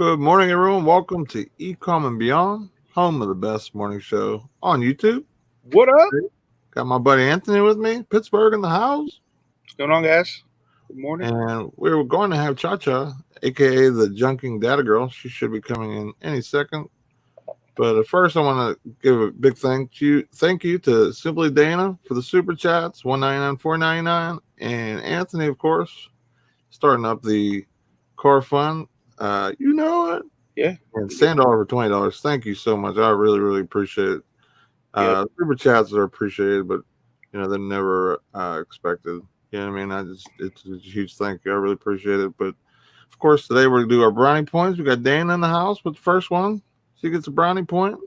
Good morning, everyone. Welcome to Ecom and Beyond, home of the best morning show on YouTube. What up? Got my buddy Anthony with me, Pittsburgh in the house. What's going on, guys? Good morning. And we were going to have Cha-Cha, a.k.a. TheJunking DataGirl. She should be coming in any second. But at first, I want to give a big thank you to Simply Dana for the super chats, $1.99, $4.99, and Anthony, of course, starting up the car fund. You know it. Yeah. And Sandor for $20. Thank you so much. I really, really appreciate it. Super chats are appreciated, but they're never expected. You know what I mean? It's a huge thank you. I really appreciate it. But of course, today we're gonna do our brownie points. We got Dana in the house with the first one. She gets a brownie point.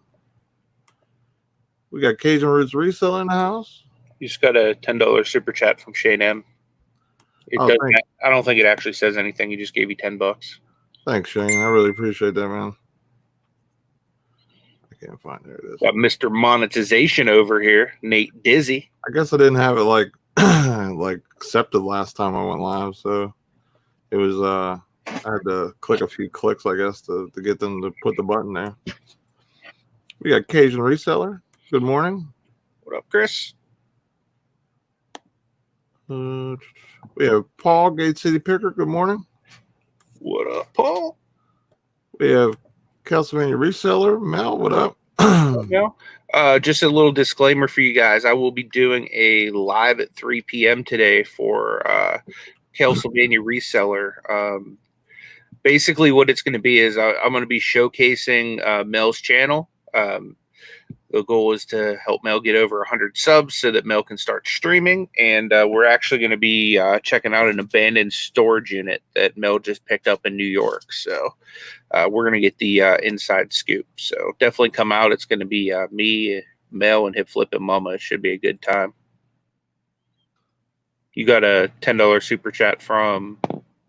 We got Cajun Roots Resale in the house. You just got a $10 super chat from Shane M. I don't think it actually says anything. He just gave you $10. Thanks, Shane. I really appreciate that, man. I can't find it. There it is. Got Mr. Monetization over here, Nate Dizzy. I guess I didn't have it like accepted last time I went live, so it was I had to click a few clicks, I guess, to get them to put the button there. We got Cajun Reseller. Good morning. What up, Chris? We have Paul, Gate City Picker. Good morning. What up, Paul? We have Castlevania Reseller. Mel, what up? Mel? Just a little disclaimer for you guys. I will be doing a live at 3 p.m. today for Castlevania Reseller. Basically, what it's going to be is I'm going to be showcasing Mel's channel. The goal is to help Mel get over 100 subs so that Mel can start streaming. And we're actually going to be checking out an abandoned storage unit that Mel just picked up in New York. So we're going to get the inside scoop. So definitely come out. It's going to be me, Mel, and Hip Flip and Mama. It should be a good time. You got a $10 super chat from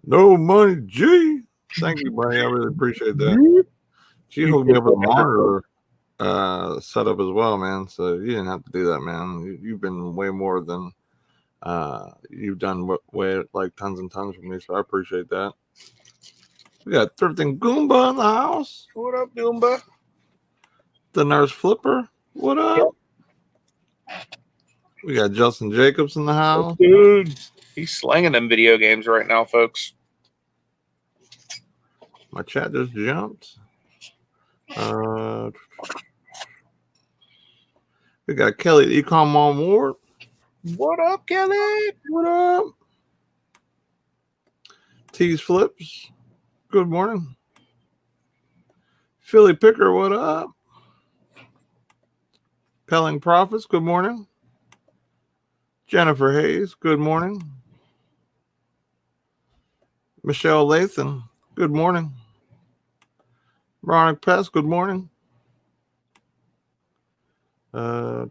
No Money G. Thank you, buddy. I really appreciate that. She hooked me up with a monitor setup as well, man. So you didn't have to do that, man. You've been way more than you've done way like tons and tons for me. So I appreciate that. We got Thrifting Goomba in the house. What up, Goomba? The Nurse Flipper. What up? Yep. We got Justin Jacobs in the house. Dude, he's slanging them video games right now, folks. My chat just jumped. We got Kelly at Ecom on Ward. What up, Kelly? What up? Tease Flips. Good morning. Philly Picker, what up? Pelling Profits, good morning. Jennifer Hayes, good morning. Michelle Lathan, good morning. Veronica Pest, good morning. I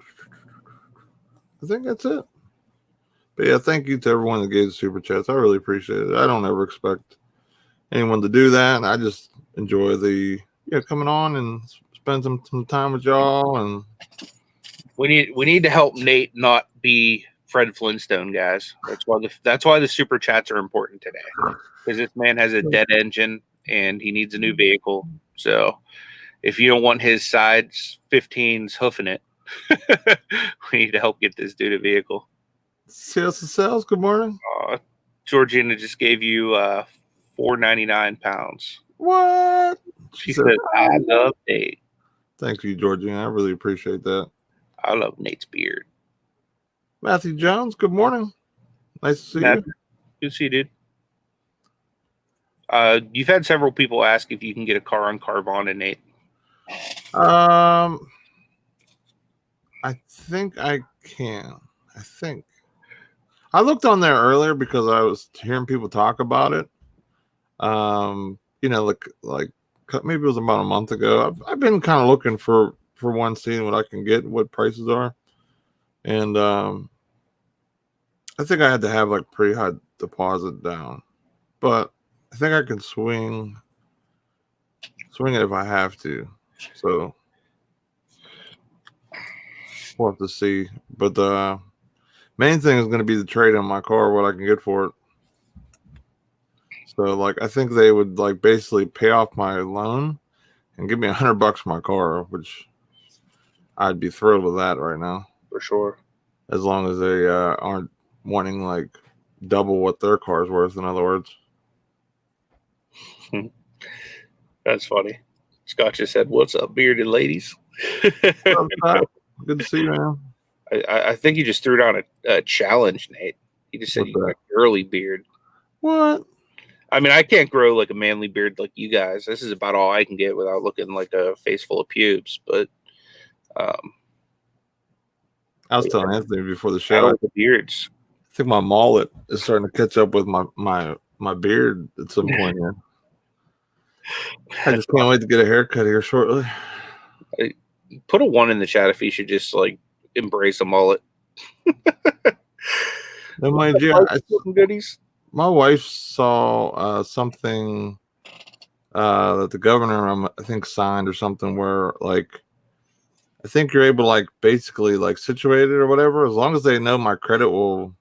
think that's it. But yeah, thank you to everyone that gave the super chats. I really appreciate it. I don't ever expect anyone to do that. And I just enjoy the coming on and spend some time with y'all. And we need to help Nate not be Fred Flintstone, guys. That's why the super chats are important today. Because this man has a dead engine and he needs a new vehicle. So if you don't want his sides 15s hoofing it, we need to help get this dude a vehicle. Sales, good morning. Georgina just gave you £4.99. What? She said, I love Nate. Thank you, Georgina. I really appreciate that. I love Nate's beard. Matthew Jones, good morning. Nice to see you. Good to see you, dude. You've had several people ask if you can get a car on Carvana, Nate. I think I can. I looked on there earlier because I was hearing people talk about it. Like maybe it was about a month ago. I've been kind of looking for one, seeing what I can get, what prices are, and I think I had to have like pretty high deposit down, but I think I can swing it if I have to. So we'll have to see. But the main thing is going to be the trade on my car, what I can get for it. So like I think they would like basically pay off my loan and give me $100 for my car, which I'd be thrilled with that right now. For sure. As long as they aren't wanting like double what their car's worth, in other words. That's funny. Scott just said, "What's up, bearded ladies?" Good to see you, man. I think you just threw down a challenge, Nate. He just said What's you got that? a girly beard. What? I mean, I can't grow like a manly beard like you guys. This is about all I can get without looking like a face full of pubes. But I was telling Anthony before the show. battle the beards. I think my mullet is starting to catch up with my beard at some point here. I just can't wait to get a haircut here shortly. Put a 1 in the chat if you should just like embrace a mullet. Goodies. My wife saw something that the governor, I think, signed or something where like I think you're able to like basically like situate it or whatever, as long as they know my credit will,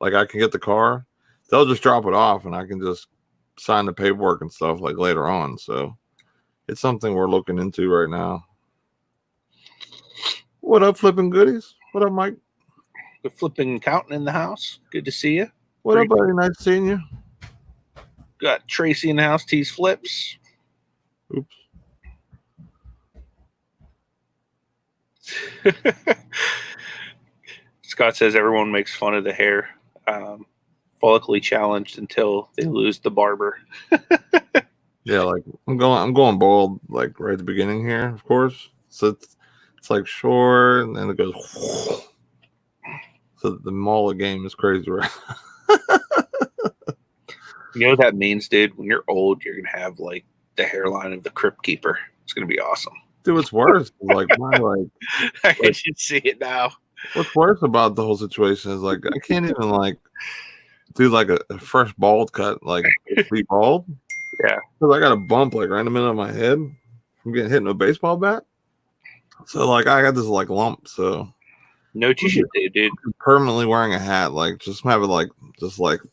like I can get the car, they'll just drop it off and I can just sign the paperwork and stuff like later on. So it's something we're looking into right now. What up, flipping goodies? What up, Mike? The flipping accountant in the house. Good to see you. What up, buddy? Nice seeing you. Got Tracy in the house. Tease flips. Oops. Scott says everyone makes fun of the hair. Follically challenged until they lose the barber. Yeah, like I'm going bald like right at the beginning here, of course. So it's like short and then it goes. So the mullet game is crazy, right? You know what that means, dude? When you're old, you're gonna have like the hairline of the Crypt Keeper. It's gonna be awesome. Dude, what's worse is like my like I can see it now. What's worse about the whole situation is like I can't even like do like a fresh bald cut, like be bald. Yeah, because I got a bump like right in the middle of my head. I'm getting hit with a baseball bat, so like I got this like lump. So know what you should do, dude? I'm permanently wearing a hat, like just having like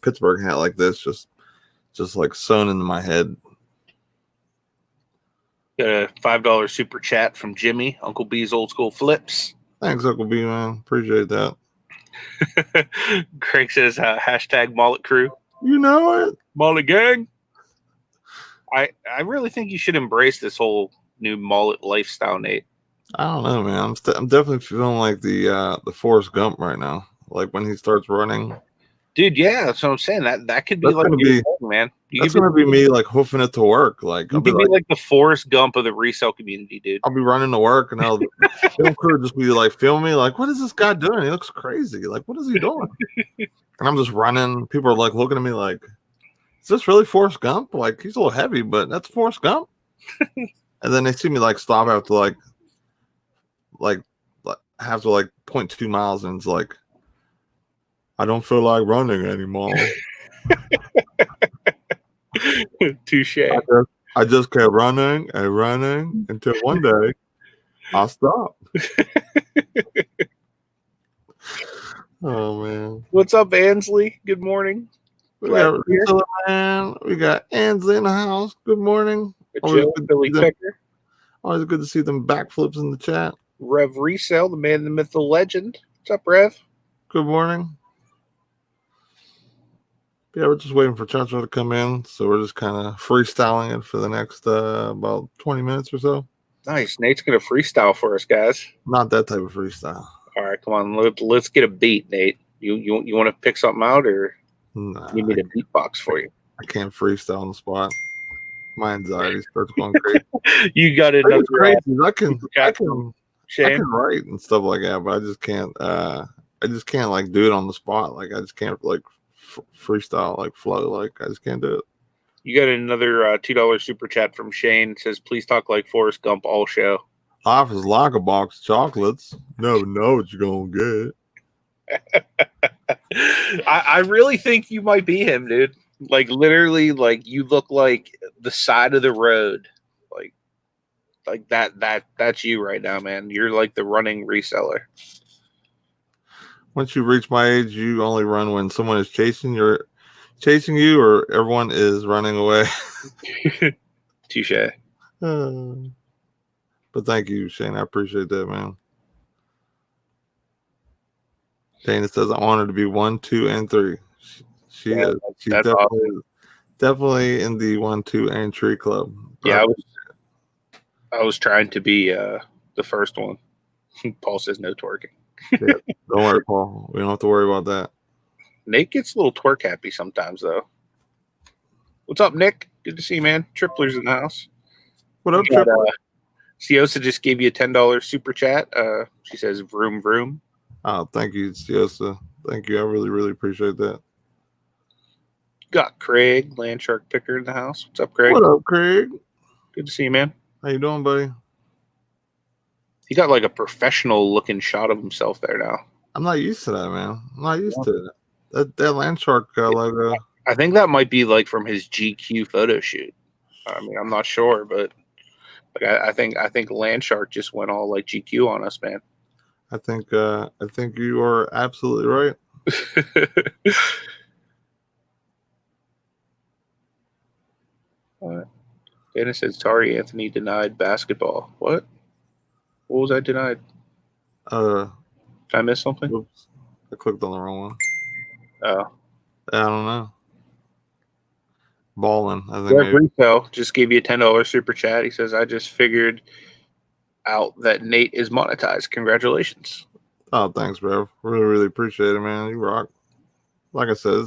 Pittsburgh hat like this, just like sewn into my head. Got a $5 super chat from Jimmy, Uncle B's old school flips. Thanks, Uncle B, man. Appreciate that. Craig says hashtag mullet crew. You know it. Mullet gang. I really think you should embrace this whole new mullet lifestyle, Nate. I don't know, man. I'm definitely feeling like the Forrest Gump right now. Like when he starts running. Dude, yeah, that's what I'm saying. That could be that's like thing, man. That's gonna be me like hoofing it to work. Like you could be like the Forrest Gump of the resale community, dude. I'll be running to work and the film crew just be like filming me, like, what is this guy doing? He looks crazy. Like, what is he doing? And I'm just running. People are like looking at me like, is this really Forrest Gump? Like he's a little heavy, but that's Forrest Gump. And then they see me like stop after like have to like 0.2 miles and it's like, I don't feel like running anymore. Touche. I just kept running and running until one day I'll stop. Oh man. What's up, Ansley? Good morning. We got Ansley in the house. Good morning. Always good to see them backflips in the chat. Rev Resale, the man, the myth, the legend. What's up, Rev? Good morning. Yeah, we're just waiting for Chacho to come in, so we're just kind of freestyling it for the next about 20 minutes or so. Nice. Nate's gonna freestyle for us, guys. Not that type of freestyle. All right, come on. Let's get a beat, Nate. You want to pick something out, or you need a beatbox for you? I can't freestyle on the spot. My anxiety starts going crazy. You got another crazy. I can write and stuff like that, but I just can't like do it on the spot. Like I just can't like freestyle, like flow. Like I just can't do it. You got another $2 super chat from Shane. It says, please talk like Forrest Gump all show. Life is like a box of chocolates. Never know what you're gonna get. I really think you might be him, dude. Like literally, like you look like the side of the road. Like that's you right now, man. You're like the running reseller. Once you reach my age, you only run when someone is chasing. You're chasing you, or everyone is running away. Touche. But thank you, Shane. I appreciate that, man. Dana says, I'm honored to be 1, 2, and 3. She is. She's That's definitely awesome. definitely in the 1, 2, and 3 club. Yeah, I was trying to be the first one. Paul says no twerking. Yeah, don't worry, Paul. We don't have to worry about that. Nate gets a little twerk happy sometimes, though. What's up, Nick? Good to see you, man. Tripler's in the house. What up, Tripler? Siosa just gave you a $10 super chat. She says, vroom, vroom. Oh, thank you, Siosa. Thank you. I really, really appreciate that. Got Craig, Land Shark Picker, in the house. What's up, Craig? What up, Craig? Good to see you, man. How you doing, buddy? He got like a professional-looking shot of himself there now. I'm not used to that, man. I'm not used to it. That Land Shark logo. I think that might be like from his GQ photo shoot. I mean, I'm not sure, but like I think Land Shark just went all like GQ on us, man. I think you are absolutely right. Dana said, sorry, Anthony denied basketball. What was I denied? Did I miss something? Oops. I clicked on the wrong one. Oh. I don't know. Ballin', I think. Greg Rico just gave you a $10 super chat. He says, I just figured out that Nate is monetized. Congratulations. Oh, thanks, bro. Really, really appreciate it, man. You rock. Like I said,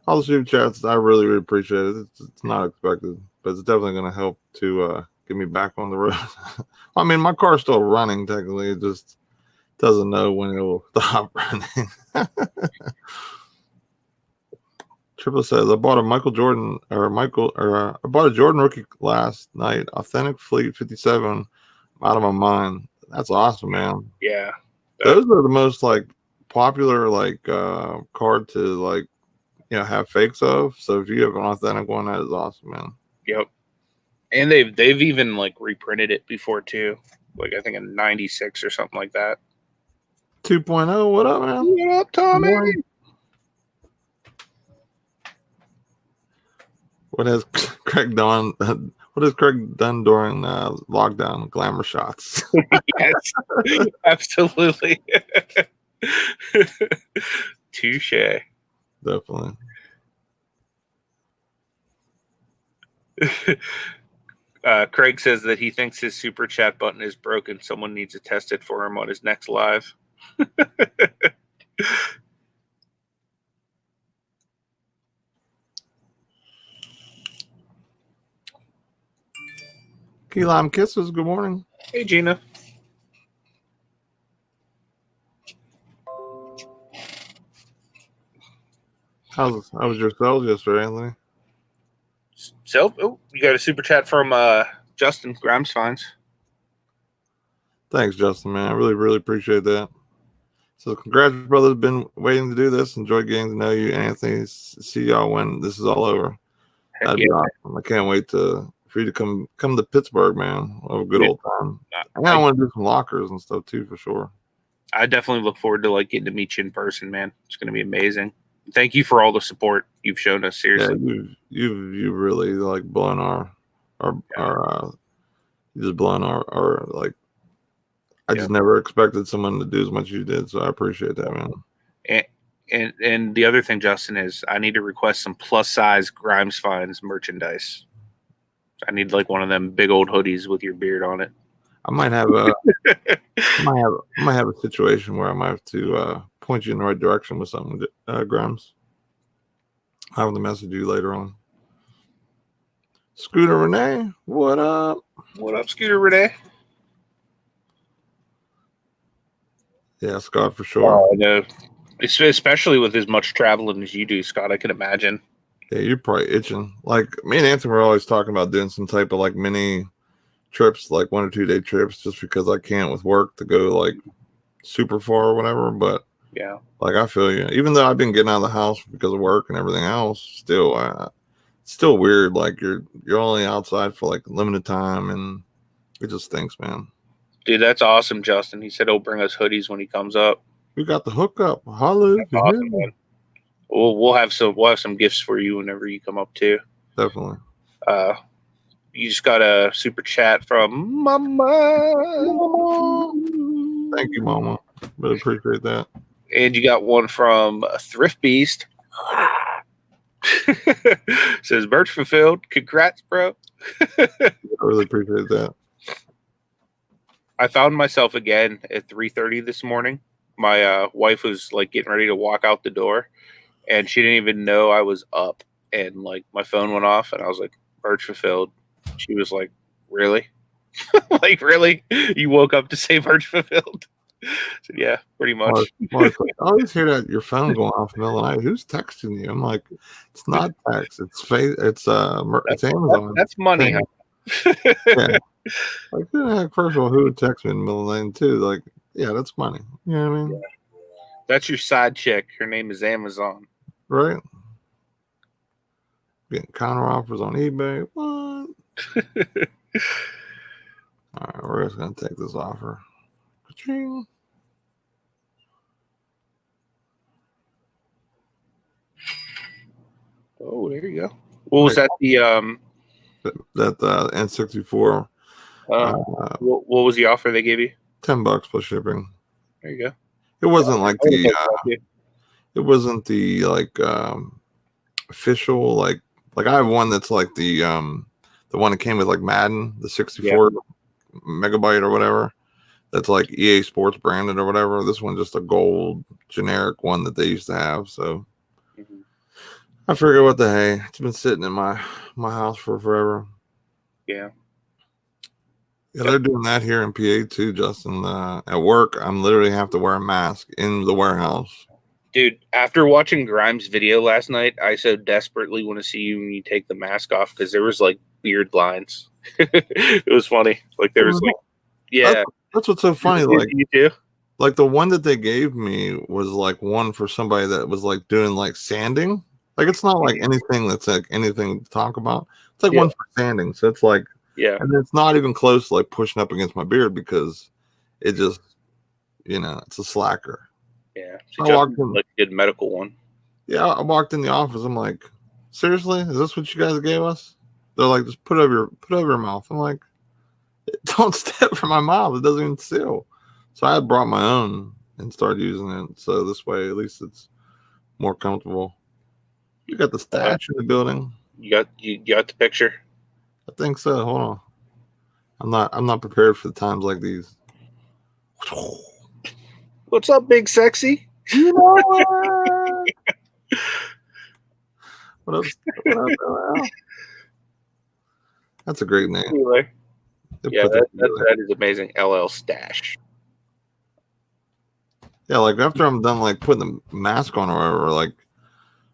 all the super chats, I really, really appreciate it. It's not expected, but it's definitely going to help to get me back on the road. I mean, my car's still running, technically. It just doesn't know when it will stop running. Triple says, I bought a Jordan rookie last night. Authentic Fleet 57. Out of my mind. That's awesome, man. Yeah. Those are the most like popular card to like have fakes of. So if you have an authentic one, that is awesome, man. Yep. And they've even like reprinted it before too. Like I think in '96 or something like that. 2.0, what up, man? What up, Tommy? What has Craig done? What has Craig done during lockdown? Glamour shots. Yes, absolutely. Touche. Definitely. Craig says that he thinks his super chat button is broken. Someone needs to test it for him on his next live. Key Lime Kisses, good morning. Hey, Gina. How was your sales yesterday, Anthony? So, you got a super chat from Justin Grimes Finds. Thanks, Justin, man. I really, really appreciate that. So, congrats, brothers. Been waiting to do this. Enjoyed getting to know you, Anthony. See y'all when this is all over. That'd be awesome. I can't wait for you to come to Pittsburgh, man. We'll have a good old time. And I want to do some lockers and stuff too, for sure. I definitely look forward to getting to meet you in person, man. It's going to be amazing. Thank you for all the support you've shown us. Seriously, yeah, you really blown our you just blown our like. I just never expected someone to do as much as you did, so I appreciate that, man. And the other thing, Justin, is I need to request some plus size Grimes Finds merchandise. I need one of them big old hoodies with your beard on it. I might have a might have a situation where I might have to point you in the right direction with something, Grimes. I'll have to message you later on. Scooter Renee, what up? What up, Scooter Renee? Yeah, Scott, for sure. I know. Especially with as much traveling as you do, Scott, I can imagine. Yeah, you're probably itching. Me and Anthony were always talking about doing some type of mini trips, 1 or 2 day trips, just because I can't with work to go super far or whatever. But yeah, I feel you. Even though I've been getting out of the house because of work and everything else, still, it's still weird. You're only outside for limited time, and it just stinks, man. Dude, that's awesome, Justin. He said he'll bring us hoodies when he comes up. We got the hookup. Holla. That's awesome, man. we'll have some gifts for you whenever you come up too. Definitely. You just got a super chat from Mama. Thank you, Mama. Really appreciate that. And you got one from Thrift Beast. Says merch fulfilled. Congrats, bro. I really appreciate that. I found myself again at 3:30 this morning. My wife was like getting ready to walk out the door, and she didn't even know I was up. And like my phone went off, and I was like, "Merch fulfilled." She was like, "Really? Like really? You woke up to say merch fulfilled?" I said, "Yeah, pretty much." I always hear that your phone going off in the middle of the night. Who's texting you? I'm like, it's not text. It's Amazon. That's money. Huh? Yeah. Like, first of all, who would text me in the middle of the night too? Like, yeah, that's money. You know what I mean? Yeah. That's your side chick. Her name is Amazon. Right? Getting counter offers on eBay. What? All right, we're just gonna take this offer. Ka-ching. Oh, there you go. What was that? The N64. what was the offer they gave you? $10 plus shipping. There you go. It wasn't like the. It wasn't the official like I have one that's like the one that came with like Madden, the 64 megabyte or whatever. That's like EA Sports branded or whatever. This one just a gold generic one that they used to have. So I figured, what the hey, it's been sitting in my house for forever. Yeah. Yeah, they're doing that here in PA too, Justin. At work, I'm literally have to wear a mask in the warehouse. Dude, after watching Grimes' video last night, I so desperately want to see you when you take the mask off because there was like beard lines. It was funny. Like there was like, yeah. That's what's so funny. Like you too. Like the one that they gave me was like one for somebody that was like doing like sanding. Like it's not like anything that's like anything to talk about. It's like one for sanding. So it's like, and it's not even close to like pushing up against my beard because it just, it's a slacker. Yeah. So I walked in, like a good medical one. Yeah. I walked in the office. I'm like, seriously, is this what you guys gave us? They're like, just put over your mouth. I'm like, don't step from my mouth. It doesn't even seal. So I brought my own and started using it. So this way, at least it's more comfortable. You got the stash in the building. You got the picture? I think so. Hold on. I'm not prepared for the times like these. What's up, big sexy? You know what? What up? That's a great name. Anyway. Yeah, that is amazing. LL Stash. Yeah, like after I'm done like putting the mask on or whatever, like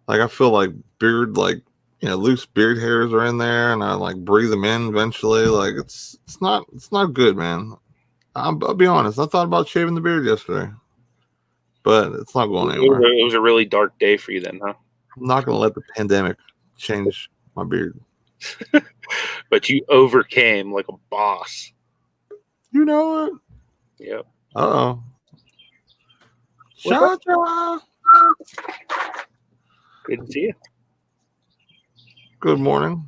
I feel like beard, like loose beard hairs are in there, and I like breathe them in eventually. Like it's not good, man. I'll be honest. I thought about shaving the beard yesterday, but it's not going anywhere. It was a really dark day for you then, huh? I'm not gonna let the pandemic change my beard. But you overcame like a boss. You know it. Yep. Uh-oh. Cha-cha. Good to see you. Good morning.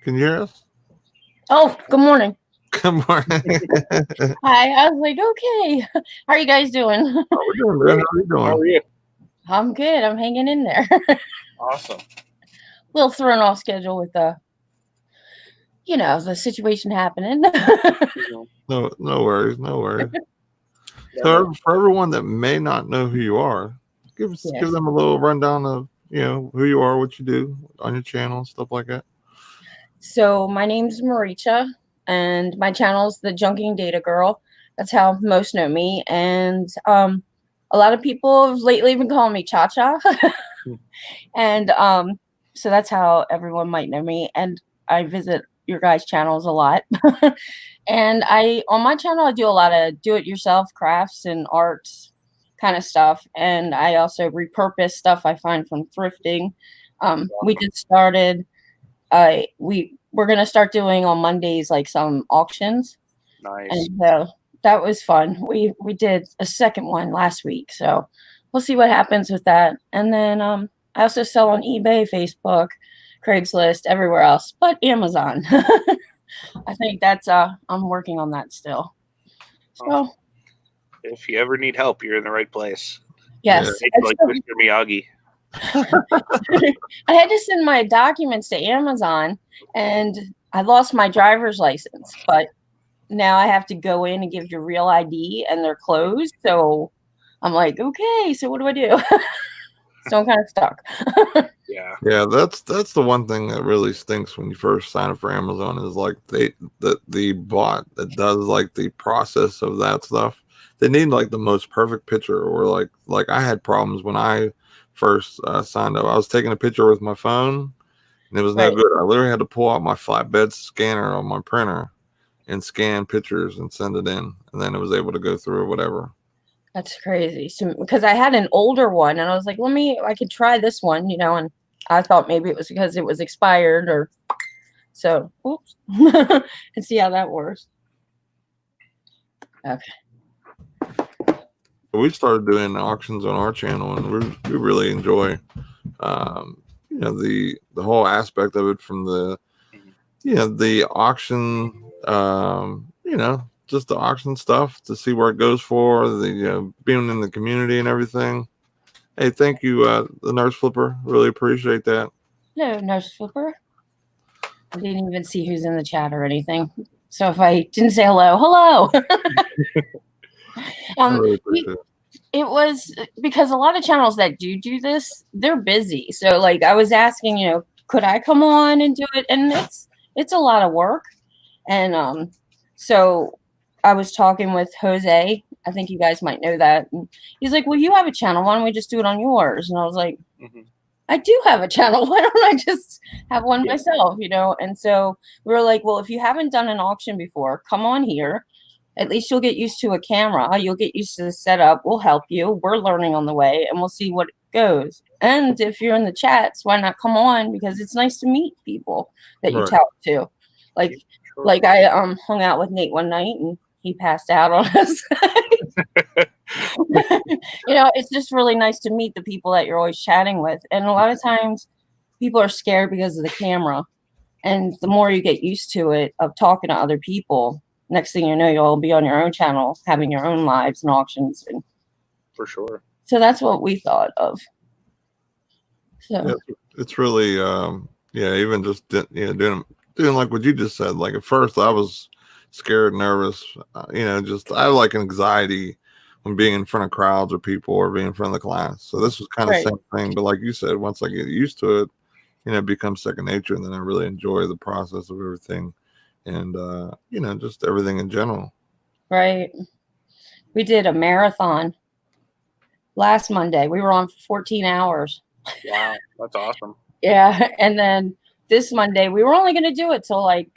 Can you hear us? Oh, good morning. Good morning. Hi. I was like, okay. How are you guys doing? Oh, we're doing good. How are you doing? How are you? I'm good. I'm hanging in there. Awesome. Little thrown off schedule with the situation happening. No worries. So for everyone that may not know who you are, give them a little rundown of who you are, what you do on your channel, stuff like that. So my name's Maricha, and my channel is TheJunking DataGirl. That's how most know me, and a lot of people have lately been calling me Cha Cha, and so that's how everyone might know me. And I visit your guys' channels a lot. And on my channel, I do a lot of do-it-yourself crafts and arts kind of stuff. And I also repurpose stuff I find from thrifting. We just started, we're going to start doing on Mondays, like some auctions. Nice. And so that was fun. We did a second one last week, so we'll see what happens with that. And then I also sell on eBay, Facebook, Craigslist, everywhere else, but Amazon. I think that's I'm working on that still. So if you ever need help, you're in the right place. yes, Like Mr. Miyagi. I had to send my documents to Amazon, and I lost my driver's license, but now I have to go in and give your real ID, and they're closed. So I'm like, okay, so what do I do? So I'm kind of stuck. Yeah, that's the one thing that really stinks when you first sign up for Amazon is like the bot that does like the process of that stuff. They need like the most perfect picture, or like I had problems when I first signed up. I was taking a picture with my phone, and it was no good. I literally had to pull out my flatbed scanner on my printer and scan pictures and send it in, and then it was able to go through or whatever. That's crazy. So because I had an older one, and I was like, I could try this one, and I thought maybe it was because it was expired, or so. Oops, and see how that works. Okay. We started doing auctions on our channel, and we really enjoy, the whole aspect of it, from the auction, just the auction stuff to see where it goes for the being in the community and everything. Hey, thank you, the Nurse Flipper. Really appreciate that. Hello, Nurse Flipper. I didn't even see who's in the chat or anything. So if I didn't say hello. It was because a lot of channels that do this, they're busy. So like I was asking, could I come on and do it? And it's a lot of work. And so I was talking with Jose. I think you guys might know that. And he's like, well, you have a channel. Why don't we just do it on yours? And I was like, I do have a channel. Why don't I just have one myself, And so we were like, well, if you haven't done an auction before, come on here. At least you'll get used to a camera. You'll get used to the setup. We'll help you. We're learning on the way, and we'll see what goes. And if you're in the chats, why not come on? Because it's nice to meet people that you talk to. Like I hung out with Nate one night, and he passed out on us. It's just really nice to meet the people that you're always chatting with. And a lot of times people are scared because of the camera. And the more you get used to it, of talking to other people, next thing you know, you'll be on your own channel, having your own lives and auctions. And for sure. So that's what we thought of. So it's really, even just doing like what you just said. Like at first, I was scared, nervous. I have like anxiety when being in front of crowds or people, or being in front of the class. So this was kind of the same thing. But like you said, once I get used to it, it becomes second nature, and then I really enjoy the process of everything. And just everything in general. Right. We did a marathon last Monday. We were on for 14 hours. Wow, that's awesome. Yeah. And then this Monday, we were only going to do it till like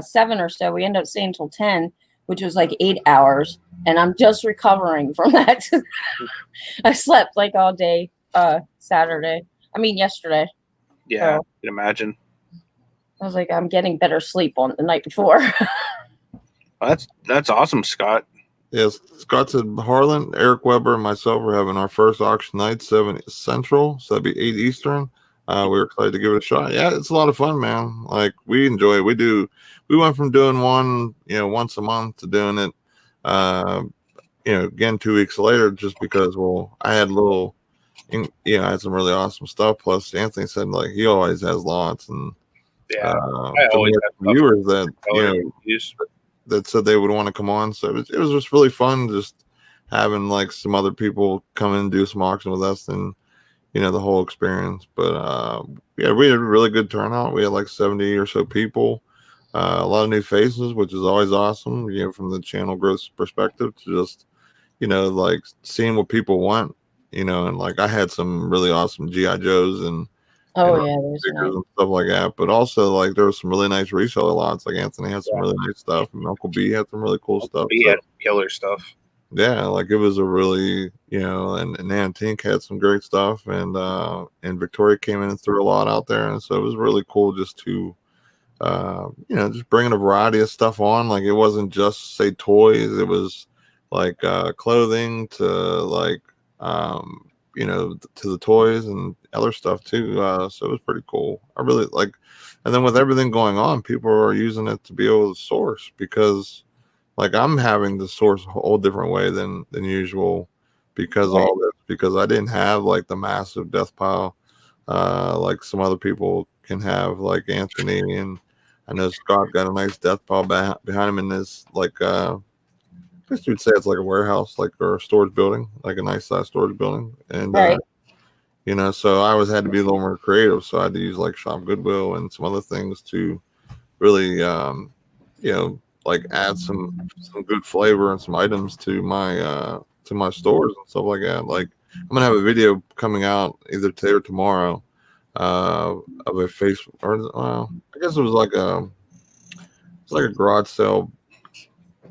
7 or so. We ended up staying till 10, which was like 8 hours. And I'm just recovering from that. I slept like all day yesterday. Yeah, so, I can imagine. I was like, I'm getting better sleep on the night before. That's awesome, Scott. Yes, Scott said Harlan, Eric Weber, and myself are having our first auction night, 7 Central, so that'd be 8 Eastern. We're excited to give it a shot. Yeah, it's a lot of fun, man. Like, we enjoy it. We went from doing one, once a month to doing it, again 2 weeks later, just because, I had I had some really awesome stuff. Plus, Anthony said, like, he always has lots, and I always have viewers that said they would want to come on. So it was just really fun, just having like some other people come in and do some auction with us, and the whole experience. But we had a really good turnout. We had like 70 or so people, a lot of new faces, which is always awesome. From the channel growth perspective, to just like seeing what people want. And like I had some really awesome GI Joes and and stuff like that. But also, like, there was some really nice reseller lots. Like Anthony had some really nice stuff, and Uncle B had some really cool stuff. He had killer stuff. Yeah, like it was a really, and Antink had some great stuff, and Victoria came in and threw a lot out there, and so it was really cool just to, just bringing a variety of stuff on. Like, it wasn't just say toys; it was like clothing to like to the toys and other stuff too. So it was pretty cool. I really like, and then with everything going on, people are using it to be able to source, because like I'm having to source a whole different way than usual because Right. all this, because I didn't have like the massive death pile like some other people can have, like Anthony, and I know Scott got a nice death pile behind him in this like I guess you'd say it's like a warehouse, like, or a storage building, like a nice size storage building. And Right. so I always had to be a little more creative. So I had to use like Shop Goodwill and some other things to really, like add some good flavor and some items to my stores and stuff like that. Like I'm gonna have a video coming out either today or tomorrow of a face, or I guess it was like a garage sale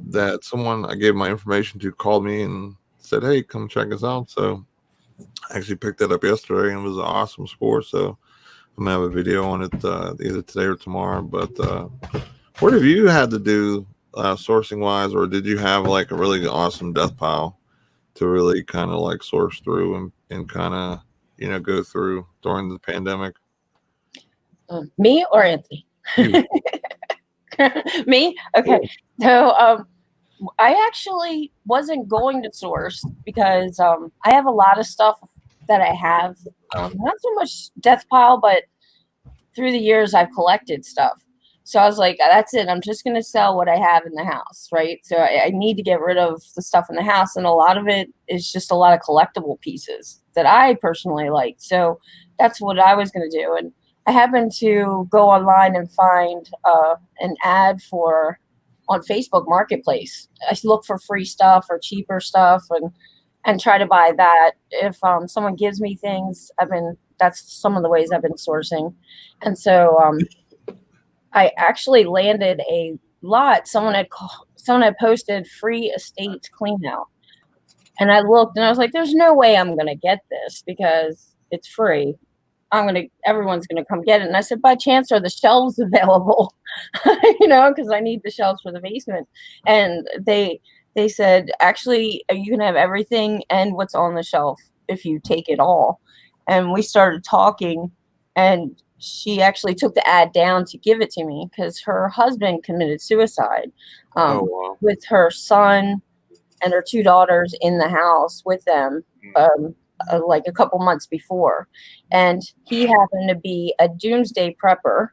that someone I gave my information to called me and said, "Hey, come check us out." So I actually picked that up yesterday, and it was an awesome score. So I'm gonna have a video on it either today or tomorrow. But what have you had to do sourcing wise, or did you have like a really awesome death pile to really kind of like source through and kind of go through during the pandemic? Me or Anthony? You. Me? Okay. So I actually wasn't going to source because I have a lot of stuff that I have. Not so much death pile, but through the years I've collected stuff. So I was like, that's it. I'm just going to sell what I have in the house, right? So I need to get rid of the stuff in the house. And a lot of it is just a lot of collectible pieces that I personally like. So that's what I was going to do. And I happened to go online and find an ad on Facebook Marketplace. I look for free stuff or cheaper stuff and try to buy that. If someone gives me things, that's some of the ways I've been sourcing. And so I actually landed a lot. Someone had posted free estate clean out. And I looked and I was like, there's no way I'm going to get this because it's free. Everyone's going to come get it. And I said, by chance, are the shelves available? Because I need the shelves for the basement. And they said, actually, you can have everything and what's on the shelf if you take it all. And we started talking, and she actually took the ad down to give it to me because her husband committed suicide Wow. with her son and her two daughters in the house with them. Like a couple months before, and he happened to be a doomsday prepper,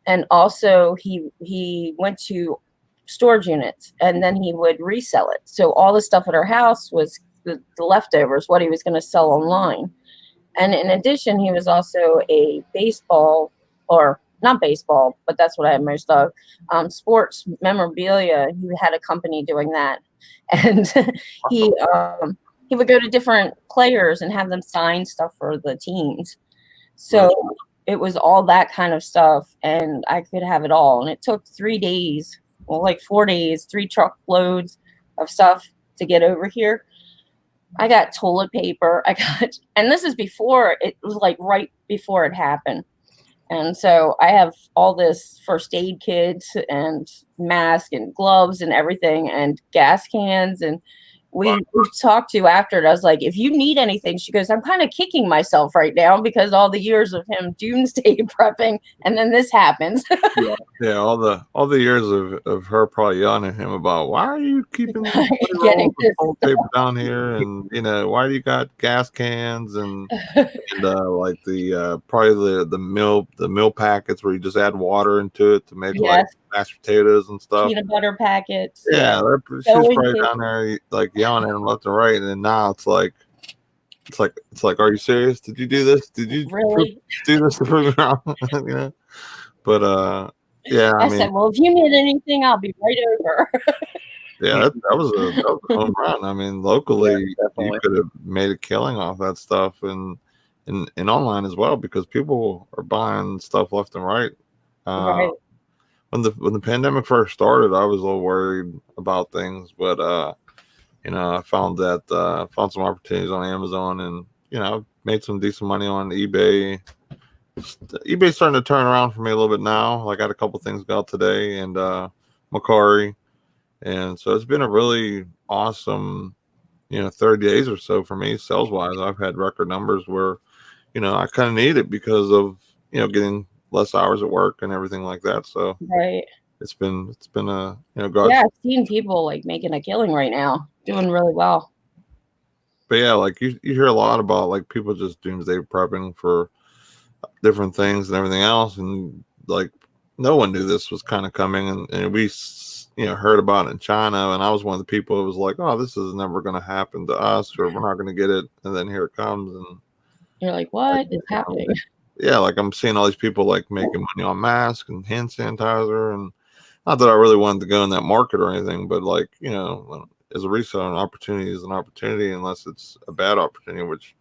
and also he went to storage units, and then he would resell it. So all the stuff at our house was the leftovers, what he was going to sell online. And in addition, he was also a baseball, or not baseball, but that's what I had most of, sports memorabilia. He had a company doing that, and he would go to different players and have them sign stuff for the teams. So it was all that kind of stuff, and I could have it all. And it took 3 days, well, like 4 days, 3 truckloads of stuff to get over here. I got toilet paper. And this is before, it was like right before it happened. And so I have all this first aid kits and mask and gloves and everything and gas cans. And we talked to after it. I was like, if you need anything, she goes, I'm kind of kicking myself right now because all the years of him doomsday prepping, and then this happens. Yeah, all the years of her probably yelling at him about, why are you keeping Getting this toilet paper down here, and why do you got gas cans and like the probably the mill packets where you just add water into it to make like mashed potatoes and stuff, peanut butter packets. Yeah, she's probably down there like yelling at him left and right, and then now it's like, are you serious? Did you do this? Did you really do this to prove it wrong? But yeah, I said, well, if you need anything, I'll be right over. Yeah, that was a home run. I mean, locally, you could have made a killing off that stuff, and online as well, because people are buying stuff left and right. Right. When the pandemic first started, I was a little worried about things, but I found some opportunities on Amazon, and I've made some decent money on eBay. eBay's starting to turn around for me a little bit now. I got a couple things go out today, and Macari. And so it's been a really awesome, 30 days or so for me sales wise. I've had record numbers where, I kind of need it because of, getting less hours at work and everything like that. So Right. it's been a, Yeah, I've seen people like making a killing right now, doing really well. But yeah, like you hear a lot about like people just doomsday prepping for different things and everything else, and like no one knew this was kind of coming, and we heard about it in China, and I was one of the people who was like, oh, this is never going to happen to us, or we're not going to get it, and then here it comes, and you're like, what is happening? Yeah, like I'm seeing all these people like making money on masks and hand sanitizer, and not that I really wanted to go in that market or anything, but like as a reseller, an opportunity is an opportunity unless it's a bad opportunity, which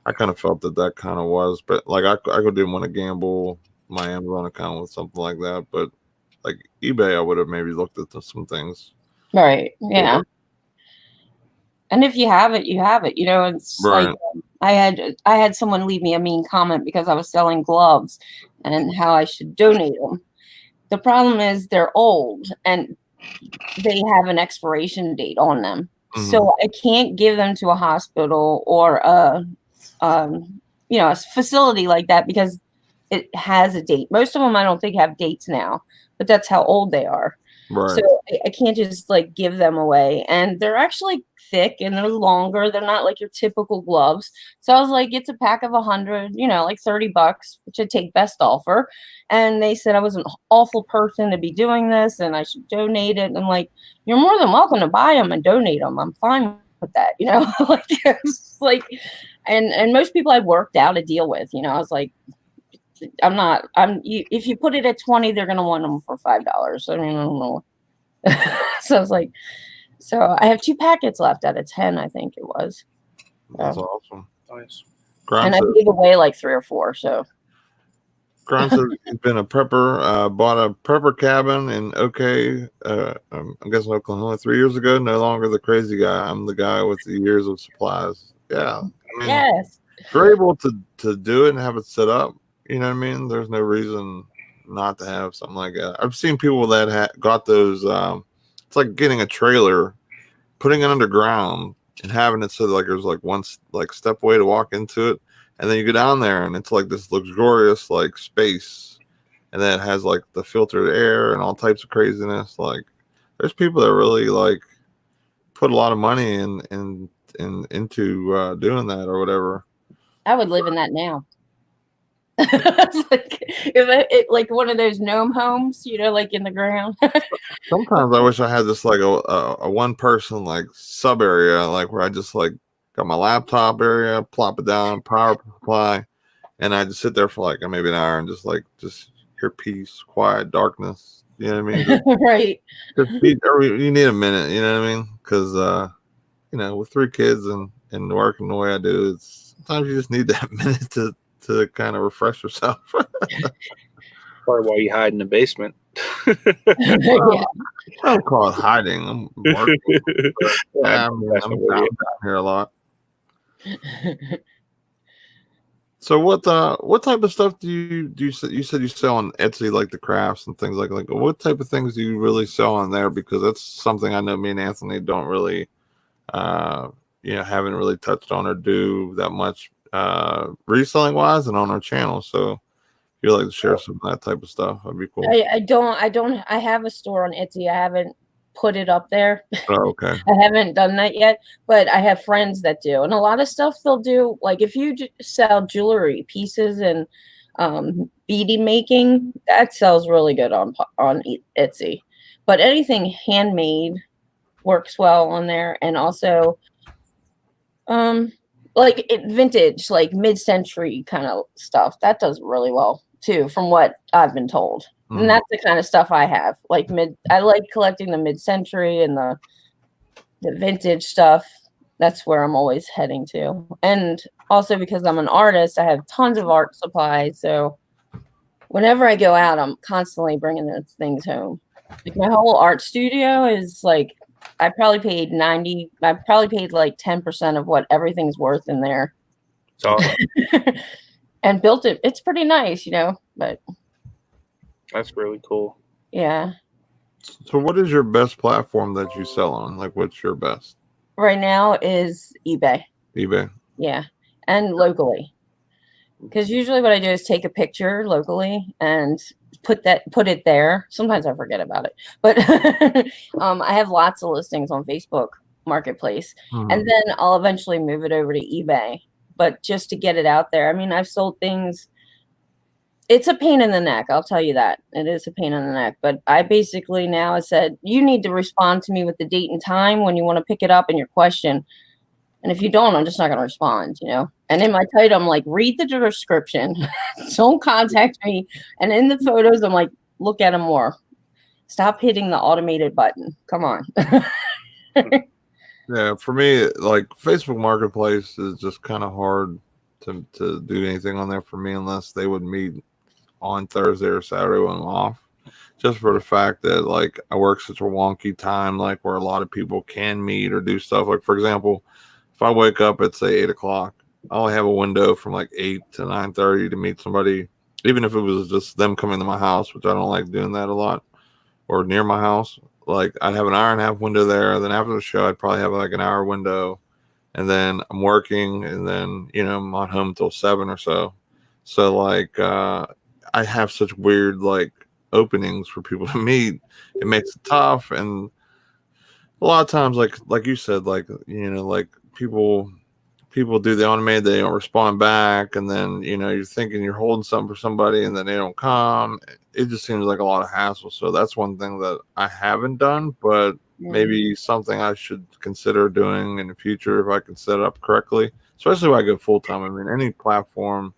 I kind of felt that kind of was. But like I didn't want to gamble my Amazon account with something like that. But like eBay, I would have maybe looked at some things. Right. Yeah. And if you have it, you have it. It's right. Like I had someone leave me a mean comment because I was selling gloves and how I should donate them. The problem is they're old and they have an expiration date on them. Mm-hmm. So I can't give them to a hospital or a facility like that because it has a date. Most of them I don't think have dates now, but that's how old they are. Right. So I can't just like give them away. And they're actually thick and they're longer. They're not like your typical gloves. So I was like, it's a pack of 100, like $30, which I take best offer. And they said I was an awful person to be doing this and I should donate it. And I'm like, you're more than welcome to buy them and donate them. I'm fine with that, and most people I'd worked out a deal with, I was like, if you put it at 20, they're going to want them for $5. I don't know. So I was like, so I have 2 packets left out of 10, I think it was. That's awesome. Nice. And I gave away like 3 or 4. So Grant says he's been a prepper, bought a prepper cabin in I'm guessing Oklahoma 3 years ago. No longer the crazy guy. I'm the guy with the years of supplies. Yeah. I mean, yes. If you're able to do it and have it set up, you know what I mean? There's no reason not to have something like that. I've seen people that got those. It's like getting a trailer, putting it underground, and having it so that like there's like one like step way to walk into it, and then you go down there and it's like this luxurious like space, and then it has like the filtered air and all types of craziness. Like there's people that really like put a lot of money into doing that or whatever. I would live in that now. like one of those gnome homes, like in the ground. Sometimes I wish I had this like a one person like sub area, like where I just like got my laptop area, plop it down, power supply, and I just sit there for like maybe an hour and just hear peace, quiet, darkness. You know what I mean? Right. You need a minute. You know what I mean? Because with 3 kids and working the way I do, sometimes you just need that minute to kind of refresh yourself. Probably why you hide in the basement. Yeah. I don't call it hiding. I'm working. I'm down here a lot. So what type of stuff do you said you sell on Etsy, like the crafts and things like what type of things do you really sell on there? Because that's something I know me and Anthony don't really haven't really touched on or do that much reselling wise and on our channel. So if you'd like to share some of that type of stuff, that'd be cool. I have a store on Etsy. I haven't put it up there. Oh, okay. I haven't done that yet, but I have friends that do, and a lot of stuff they'll do. Like if you sell jewelry pieces and beading making, that sells really good on Etsy. But anything handmade works well on there, and also like vintage, like mid-century kind of stuff that does really well too, from what I've been told. And that's the kind of stuff I have. Like I like collecting the mid-century and the vintage stuff. That's where I'm always heading to. And also because I'm an artist, I have tons of art supplies. So whenever I go out, I'm constantly bringing those things home. Like my whole art studio is like, I probably paid like 10% of what everything's worth in there. Awesome. And built it. It's pretty nice, but that's really cool. Yeah. So what is your best platform that you sell on? Like what's your best? right now is eBay. eBay. Yeah, and locally. Because usually what I do is take a picture locally and put it there. Sometimes I forget about it, but I have lots of listings on Facebook Marketplace, and then I'll eventually move it over to eBay. But just to get it out there, I mean, I've sold things. It's a pain in the neck, I'll tell you that. It is a pain in the neck. But I basically now said, you need to respond to me with the date and time when you want to pick it up and your question. And if you don't, I'm just not going to respond, you know? And in my title, I'm like, read the description. Don't contact me. And in the photos, I'm like, look at them more. Stop hitting the automated button. Come on. Yeah, for me, like Facebook Marketplace is just kind of hard to do anything on there for me unless they would meet on Thursday or Saturday when I'm off. Just for the fact that like I work such a wonky time, like where a lot of people can meet or do stuff. Like for example, if I wake up at say 8 o'clock, I only have a window from like 8 to 9:30 to meet somebody, even if it was just them coming to my house, which I don't like doing that a lot, or near my house. Like I'd have an hour and a half window there. Then after the show, I'd probably have like an hour window, and then I'm working, and then I'm not home till 7 or so. So like I have such weird like openings for people to meet. It makes it tough, and a lot of times, like you said, like like people do the automated, they don't respond back, and then you're thinking you're holding something for somebody, and then they don't come. It just seems like a lot of hassle. So that's one thing that I haven't done, but maybe something I should consider doing in the future if I can set it up correctly. Especially when I go full time. I mean, any platform,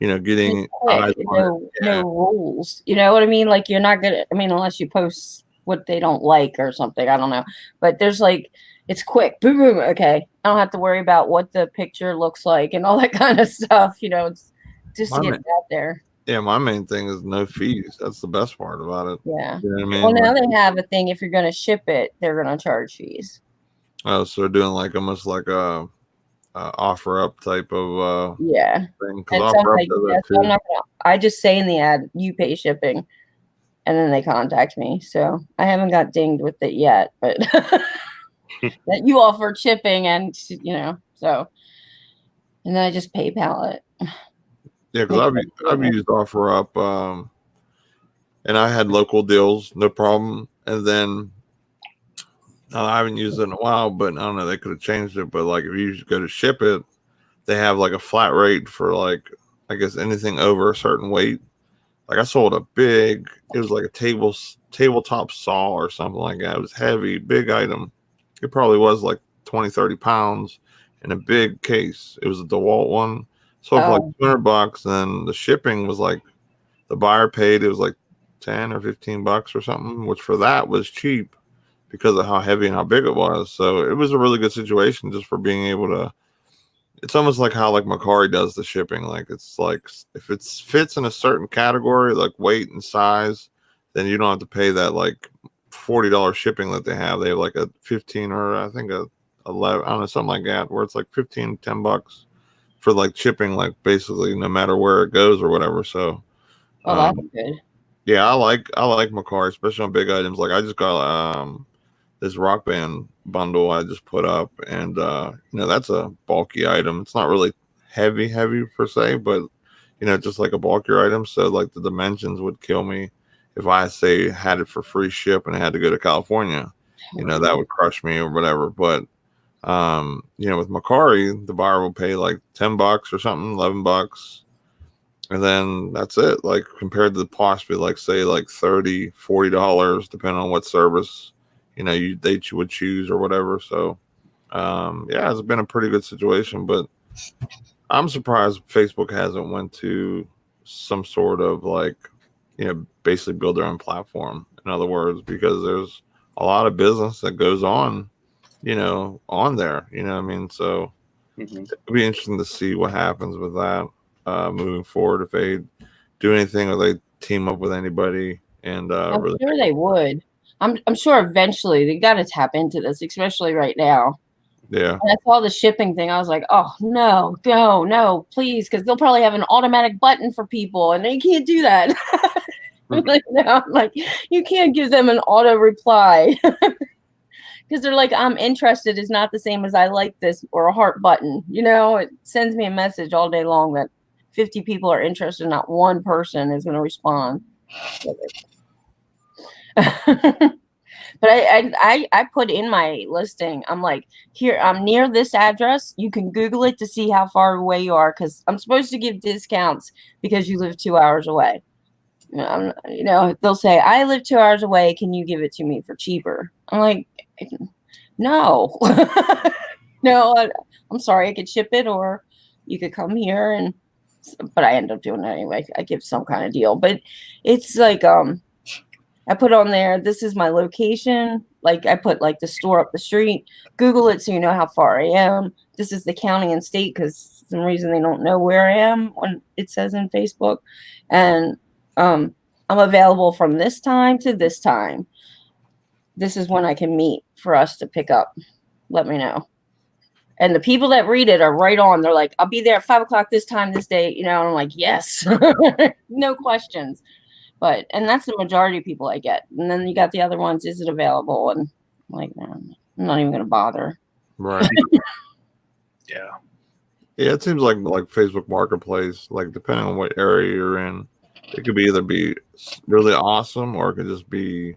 getting eyes on it. No rules. You know what I mean? Like you're not gonna. I mean, unless you post what they don't like or something. I don't know. But there's like it's quick. Boom, boom. Okay, I don't have to worry about what the picture looks like and all that kind of stuff. It's just to get it out there. Yeah, my main thing is no fees. That's the best part about it. Yeah. You know what I mean? Well, now they have a thing. If you're going to ship it, they're going to charge fees. Oh, so they're doing like almost like a offer up type of yeah thing. And so I'm like, yes, I'm not gonna, I just say in the ad, you pay shipping, and then they contact me. So I haven't got dinged with it yet, but that you offer shipping, and so, and then I just PayPal it. Yeah, because I've used OfferUp, and I had local deals, no problem. And then I haven't used it in a while, but I don't know, they could have changed it. But like if you go to ship it, they have like a flat rate for like I guess anything over a certain weight. Like I sold a big, it was like a tabletop saw or something like that. It was heavy, big item. It probably was like 20, 30 pounds in a big case. It was a DeWalt one. So for like $200, and the shipping was like the buyer paid. It was like 10 or 15 bucks or something, which for that was cheap because of how heavy and how big it was. So it was a really good situation just for being able to. It's almost like how like Macari does the shipping. Like it's like if it fits in a certain category, like weight and size, then you don't have to pay that like $40 shipping that they have. They have like a 15 or I think a 11, I don't know, something like that, where it's like 15, 10 bucks for like shipping, like basically no matter where it goes or whatever. So that's good. Yeah, I like Macari, especially on big items. Like I just got this Rock Band bundle I just put up, and that's a bulky item. It's not really heavy per se, but just like a bulkier item. So like the dimensions would kill me if I say had it for free ship and I had to go to California. That would crush me or whatever. But with Macari, the buyer will pay like 10 bucks or something, 11 bucks. And then that's it. Like compared to the possibly like say like $30, $40, depending on what service, they would choose or whatever. So yeah, it's been a pretty good situation, but I'm surprised Facebook hasn't went to some sort of like, basically build their own platform. In other words, because there's a lot of business that goes on, on there, what I mean? So it'd be interesting to see what happens with that moving forward, if they do anything or they team up with anybody. And I'm sure they would. I'm sure eventually they got to tap into this, especially right now. Yeah. When I saw the shipping thing, I was like, oh, no, please, because they'll probably have an automatic button for people, and they can't do that. I'm like, you can't give them an auto reply. because they're like, I'm interested is not the same as I like this or a heart button. It sends me a message all day long that 50 people are interested, not one person is going to respond. But I put in my listing, I'm like, here, I'm near this address. You can Google it to see how far away you are, because I'm supposed to give discounts because you live 2 hours away. They'll say, I live 2 hours away. Can you give it to me for cheaper? I'm like, no. No, I'm sorry. I could ship it, or you could come here, but I end up doing it anyway. I give some kind of deal, but it's like, I put on there, this is my location. Like, I put like the store up the street. Google it so you know how far I am. This is the county and state, because for some reason they don't know where I am when it says in Facebook. And I'm available from this time to this time. This is when I can meet for us to pick up. Let me know. And the people that read it are right on. They're like, I'll be there at 5 o'clock this time, this day. And I'm like, yes. No questions. And that's the majority of people I get. And then you got the other ones, is it available? And I'm like, no, I'm not even going to bother. Right. Yeah. Yeah, it seems like Facebook Marketplace, like depending on what area you're in, it could either be really awesome or it could just be,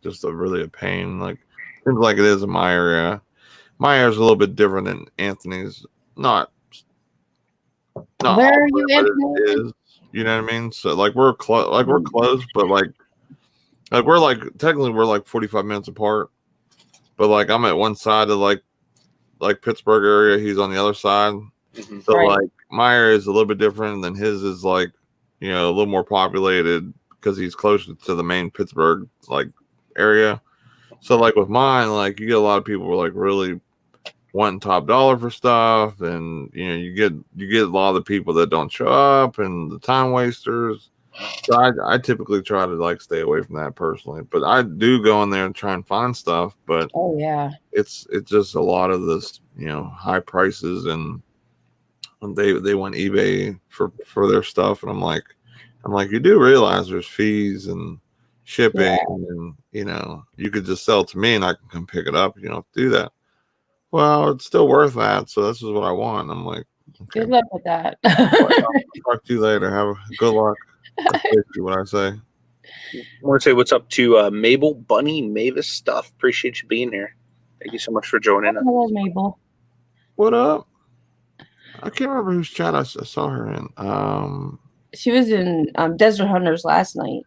just really a pain. Like, seems like it is in my area. My area is a little bit different than Anthony's. Not Where are you, Anthony? It is. You know what I mean? So like we're close, but like we're technically we're like 45 minutes apart. But like I'm at one side of like Picksburgh area, he's on the other side. Mm-hmm. So right. Like my area is a little bit different than his is, like, a little more populated because he's closer to the main Picksburgh like area. So like with mine, like you get a lot of people who are like really wanting top dollar for stuff, and you get a lot of the people that don't show up and the time wasters. So I typically try to like stay away from that personally, but I do go in there and try and find stuff. But oh yeah, it's just a lot of this high prices, and they want eBay for their stuff, and I'm like you do realize there's fees and shipping, and you could just sell it to me and I can come pick it up. You don't have to do that. Well, it's still worth that, so this is what I want. I'm like, okay. Good luck with that. I'll talk to you later. Have good luck. That's basically what I say. I want to say what's up to Mabel Bunny Mavis Stuff. Appreciate you being here. Thank you so much for joining us. Hello, Mabel. What up? I can't remember whose chat I saw her in. She was in Desert Hunters last night.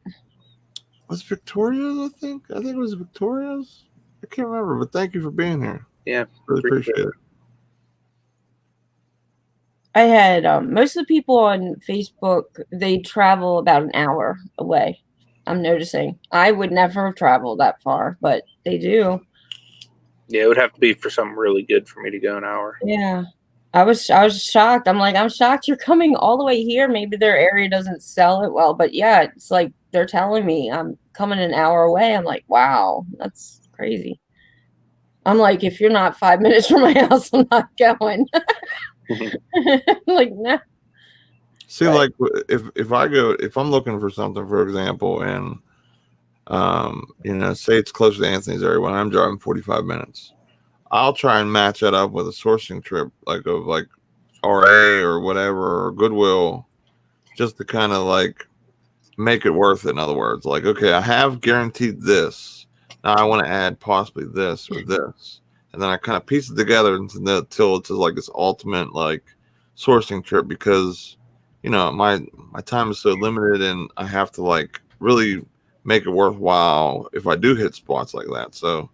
Was Victoria's? I think it was Victoria's. I can't remember, but thank you for being here. Yeah, really appreciate it. I had most of the people on Facebook, they travel about an hour away. I'm noticing. I would never have traveled that far, but they do. Yeah, it would have to be for something really good for me to go an hour. Yeah. I was shocked. I'm shocked you're coming all the way here. Maybe their area doesn't sell it well, but yeah, it's like they're telling me I'm coming an hour away. I'm like, wow, that's crazy. I'm like, if you're not 5 minutes from my house, I'm not going. Like, no. See, but, like if I'm looking for something, for example, and say it's close to Anthony's area, when I'm driving 45 minutes, I'll try and match that up with a sourcing trip, like of like RA or whatever, or Goodwill, just to kind of like make it worth it. In other words, like, okay, I have guaranteed this. Now I want to add possibly this or this, and then I kind of piece it together until it's like this ultimate like sourcing trip, because my time is so limited, and I have to like really make it worthwhile if I do hit spots like that. So,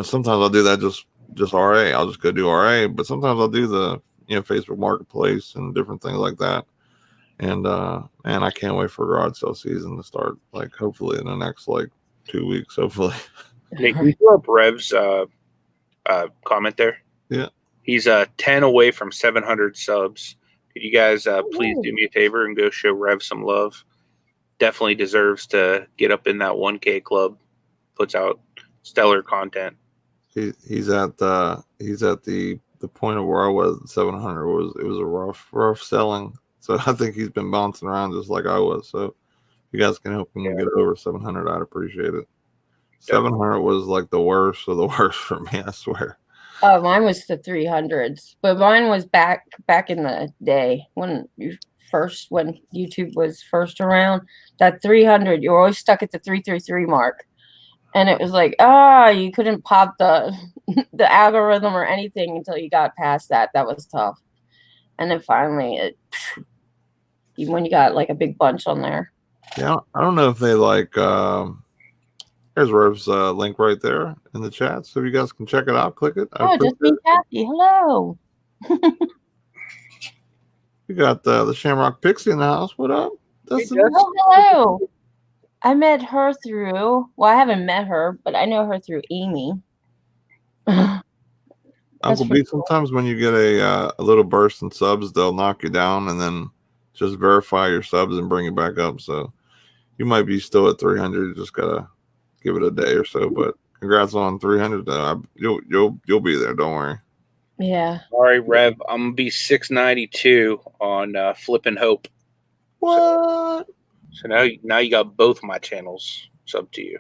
sometimes I'll do that just RA. I'll just go do RA, but sometimes I'll do the Facebook Marketplace and different things like that. And I can't wait for garage sale season to start, like hopefully in the next like 2 weeks, hopefully. Nick, can you throw up Rev's comment there? Yeah. He's 10 away from 700 subs. Could you guys please do me a favor and go show Rev some love? Definitely deserves to get up in that 1K club. Puts out stellar content. He's at the point of where I was at 700. It was a rough selling. So I think he's been bouncing around just like I was. So if you guys can help him get over 700, I'd appreciate it. 700 was like the worst of the worst for me, I swear. Oh, mine was the 300s, but mine was back in the day when YouTube was first around. That 300, you were always stuck at the 333 mark, and it was like, you couldn't pop the the algorithm or anything until you got past that. That was tough, and then finally, even when you got like a big bunch on there. Yeah, I don't know if they like. There's Rev's link right there in the chat, so if you guys can check it out, click it. Oh, just me, Kathy. Hello. You got the Shamrock Pixie in the house. What up? Hello. I met her through. Well, I haven't met her, but I know her through Amy. Uncle B, sometimes when you get a little burst in subs, they'll knock you down and then just verify your subs and bring you back up. So you might be still at 300. You just gotta give it a day or so. But congrats on 300. You'll be there. Don't worry. Yeah. All right, Rev. I'm gonna be 692 on Flippin' Hope. What? So now you got both my channels. It's up to you.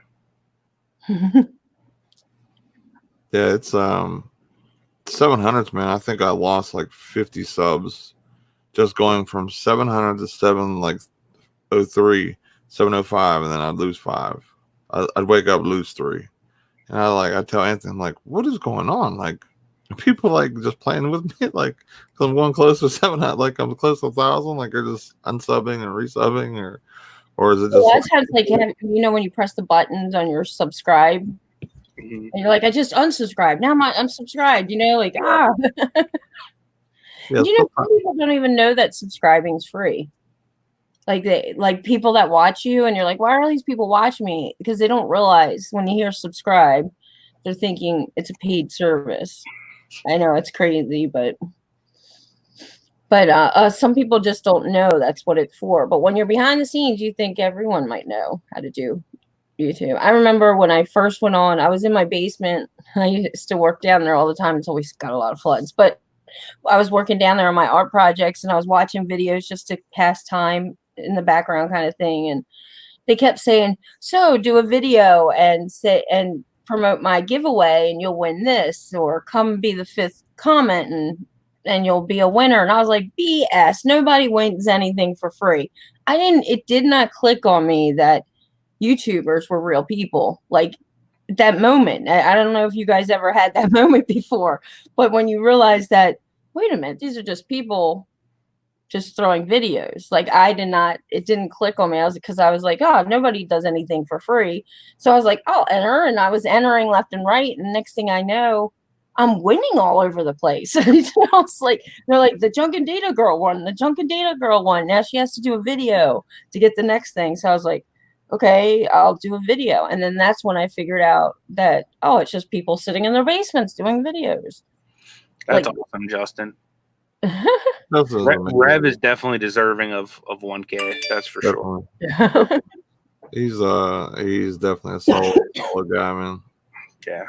Yeah, it's 700s, man. I think I lost like 50 subs just going from 700 to 703, 705, and then I'd lose 5. I'd wake up, lose 3, and I tell Anthony, I'm like, what is going on? Like, are people like just playing with me? Like, cause I'm going close to 700, like I'm close to 1,000, like they're just unsubbing and resubbing, or is it just? A lot of times, like when you press the buttons on your subscribe, and you're like, I just unsubscribed. Now I'm unsubscribed. Like Yeah, some people don't even know that subscribing's free. Like people that watch you, and you're like, why are these people watching me? Because they don't realize when you hear subscribe, they're thinking it's a paid service. I know it's crazy, but some people just don't know that's what it's for. But when you're behind the scenes, you think everyone might know how to do YouTube. I remember when I first went on, I was in my basement. I used to work down there all the time. It's always got a lot of floods, but I was working down there on my art projects, and I was watching videos just to pass time in the background kind of thing. And they kept saying, so do a video and promote my giveaway and you'll win this, or come be the 5th comment and you'll be a winner. And I was like, BS, nobody wins anything for free. It did not click on me that YouTubers were real people. Like that moment, I don't know if you guys ever had that moment before, but when you realize that, wait a minute, these are just people just throwing videos. Like it didn't click on me. Because I was like, oh, nobody does anything for free. So I was like, I'll enter. And I was entering left and right. And next thing I know, I'm winning all over the place. I was like, they're like, the Junkin' DataGirl won, the Junkin' DataGirl won. Now she has to do a video to get the next thing. So I was like, okay, I'll do a video. And then that's when I figured out that, it's just people sitting in their basements doing videos. That's awesome, Justin. Rev is definitely deserving of 1K. That's for sure. He's definitely a solid guy, man. Yeah.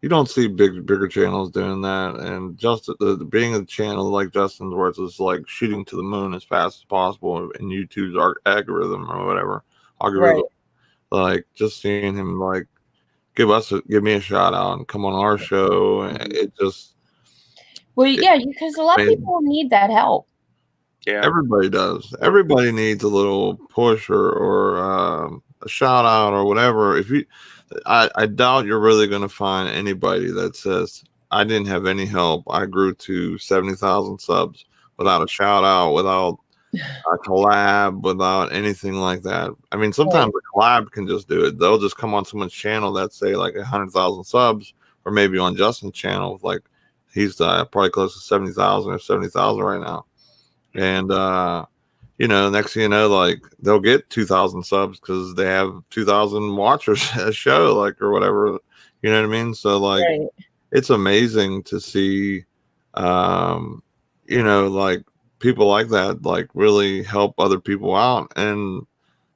You don't see bigger channels doing that, and just being a channel like Justin's, where it's just like shooting to the moon as fast as possible in YouTube's algorithm or whatever algorithm. Right. Like just seeing him like give me a shout out and come on our show, and it just. Well, yeah, because a lot of people need that help. Yeah, everybody does. Everybody needs a little push or a shout out or whatever. I doubt you're really going to find anybody that says I didn't have any help. I grew to 70,000 subs without a shout out, without a collab, without anything like that. I mean, sometimes a collab can just do it. They'll just come on someone's channel that say like 100,000 subs, or maybe on Justin's channel with like. He's probably close to 70,000 or 70,000 right now. And, next thing you know, like they'll get 2,000 subs because they have 2,000 watchers a show, like, or whatever, you know what I mean? So like, It's amazing to see, like people like that, like really help other people out. And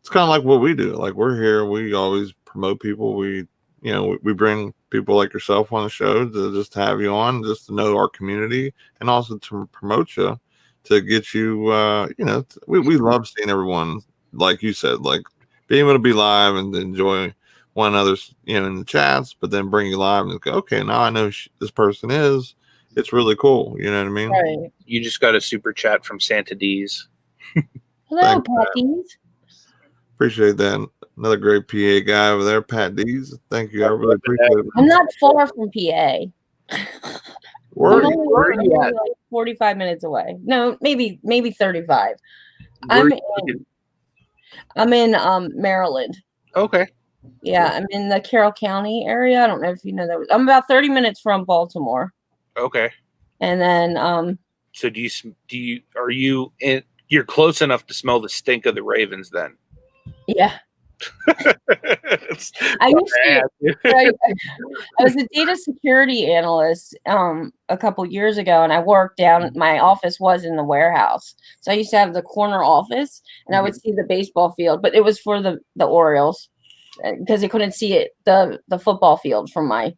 it's kind of like what we do. Like we're here, we always promote people. We bring people like yourself on the show to just have you on, just to know our community and also to promote you, to get you, we love seeing everyone, like you said, like being able to be live and enjoy one others, in the chats, but then bring you live and go, okay, now I know who this person is. It's really cool. You know what I mean? Right. You just got a super chat from Santa D's. Hello, Thanks, Patties. Appreciate that. Another great PA guy over there, Pat D's. Thank you. I really appreciate it. I'm not far from PA. Where I'm are you? only like 45 minutes away. No, maybe 35. I'm in Maryland. Okay. Yeah, I'm in the Carroll County area. I don't know if you know that. I'm about 30 minutes from Baltimore. Okay. And then So you're close enough to smell the stink of the Ravens then? yeah. I was a data security analyst a couple years ago, and I worked down. My office was in the warehouse, so I used to have the corner office, and I would see the baseball field, but it was for the Orioles because they couldn't see it the football field from my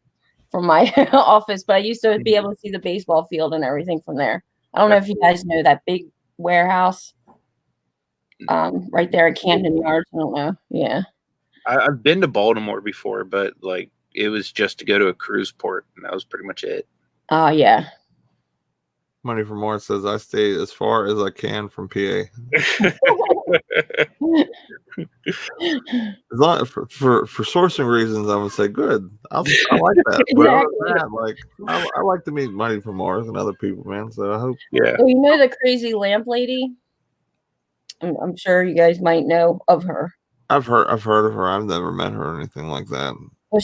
office, but I used to be able to see the baseball field and everything from there. I don't know if you guys know that big warehouse right there at Camden Yards. I don't know. Yeah. I've been to Baltimore before, but like it was just to go to a cruise port, and that was pretty much it. Oh, yeah. Money for More says I stay as far as I can from PA. As long for sourcing reasons, I would say good. I like that. But other than that, like I like to meet Money for Mars and other people, man. So I hope. Yeah. So you know the crazy lamp lady? I'm sure you guys might know of her. I've heard of her. I've never met her or anything like that. Well,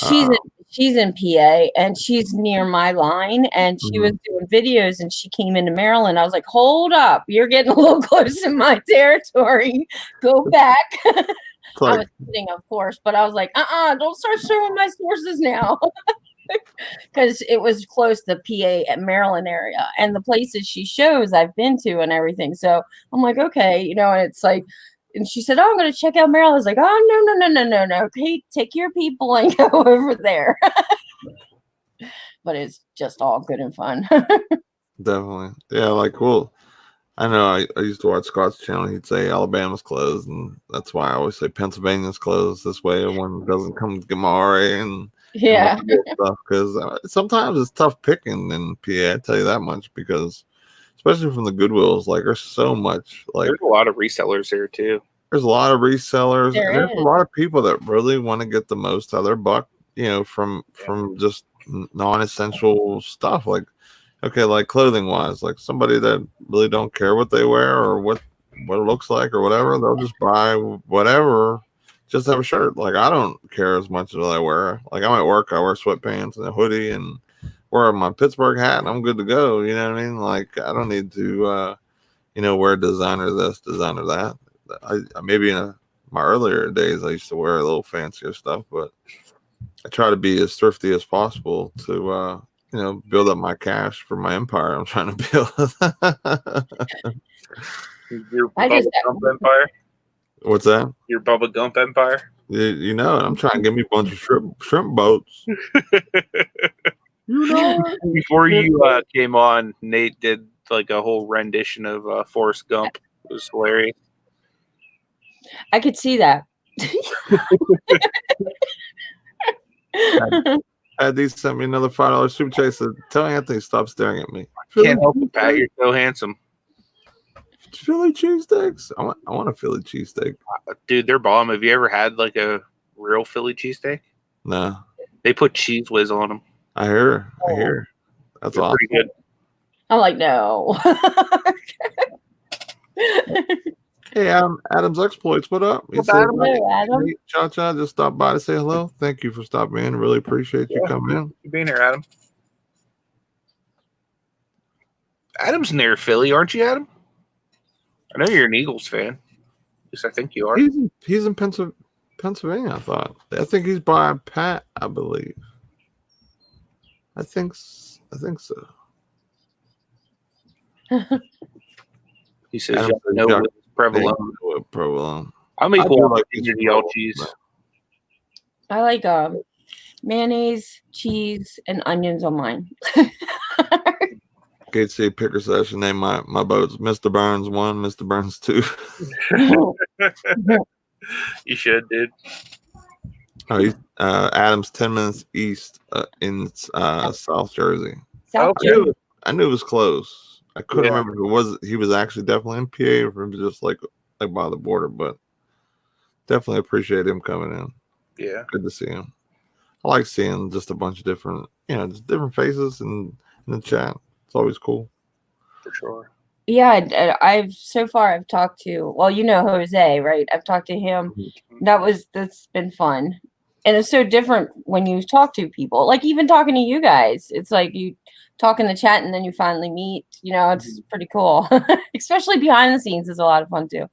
she's in PA, and she's near my line, and she was doing videos, and she came into Maryland. I was like, hold up, you're getting a little close in my territory. Go back. Like, I was kidding, of course, but I was like, don't start showing my sources now. Because it was close to PA and Maryland area, and the places she shows I've been to and everything. So I'm like, okay, and it's like, and she said, "Oh, I'm going to check out Maryland." I was like, "Oh, no. Okay, take your people and go over there." But it's just all good and fun. Definitely, yeah. Like, well, I know I used to watch Scott's channel. He'd say Alabama's closed, and that's why I always say Pennsylvania's closed. This way, one doesn't come to get my RA and yeah, stuff, because sometimes it's tough picking in PA. I tell you that much, because especially from the Goodwills, like there's so much. Like there's a lot of resellers there too. There's a lot of resellers. There's is. a lot of people that really want to get the most out of their buck, from just non-essential stuff. Like, okay, like clothing wise, like somebody that really don't care what they wear or what it looks like or whatever, they'll just buy whatever, just have a shirt. Like, I don't care as much as I wear. Like, I'm at work, I wear sweatpants and a hoodie and wear my Pittsburgh hat, and I'm good to go. You know what I mean? Like, I don't need to, wear designer this, designer that. I maybe in my earlier days I used to wear a little fancier stuff, but I try to be as thrifty as possible to build up my cash for my empire I'm trying to build. Your Bubba Gump empire? What's that? Your Bubba Gump empire? You know, I'm trying to get me a bunch of shrimp boats. Before you came on, Nate did like a whole rendition of Forrest Gump. It was hilarious. I could see that. These sent me another $5 super chat. Said, "Tell Anthony stop staring at me." Can't help it, Pat. You're so handsome. Philly cheesesteaks. I want a Philly cheesesteak. Dude, they're bomb. Have you ever had like a real Philly cheesesteak? No. They put cheese whiz on them. I hear. That's they're awesome. Pretty good. I'm like, no. Hey, Adam's Exploits, what up? Hello, Adam. Cha-Cha just stopped by to say hello. Thank you for stopping in. Really appreciate you coming in. You being here, Adam. Adam's near Philly, aren't you, Adam? I know you're an Eagles fan. At least I think you are. He's in Pennsylvania, I thought. I think he's by Pat, I believe. I think so. He says, no, provolone. I'm equal like y'all cheese. I like mayonnaise, cheese, and onions on mine. KC Picker Session name my boats Mr. Burns 1, Mr. Burns 2. You should, dude. Oh, he's Adams, 10 minutes east in South Jersey. South Okay. Jersey. I knew it was close. I couldn't Yeah. remember if it was. He was actually definitely in PA, or if it was just like by the border. But definitely appreciate him coming in. Yeah. Good to see him. I like seeing just a bunch of different, just different faces in the chat. It's always cool. For sure. Yeah, I've so far I've talked to, well, you know Jose, right? I've talked to him. That's been fun. And it's so different when you talk to people. Like even talking to you guys. It's like you talk in the chat and then you finally meet. It's pretty cool. Especially behind the scenes is a lot of fun too.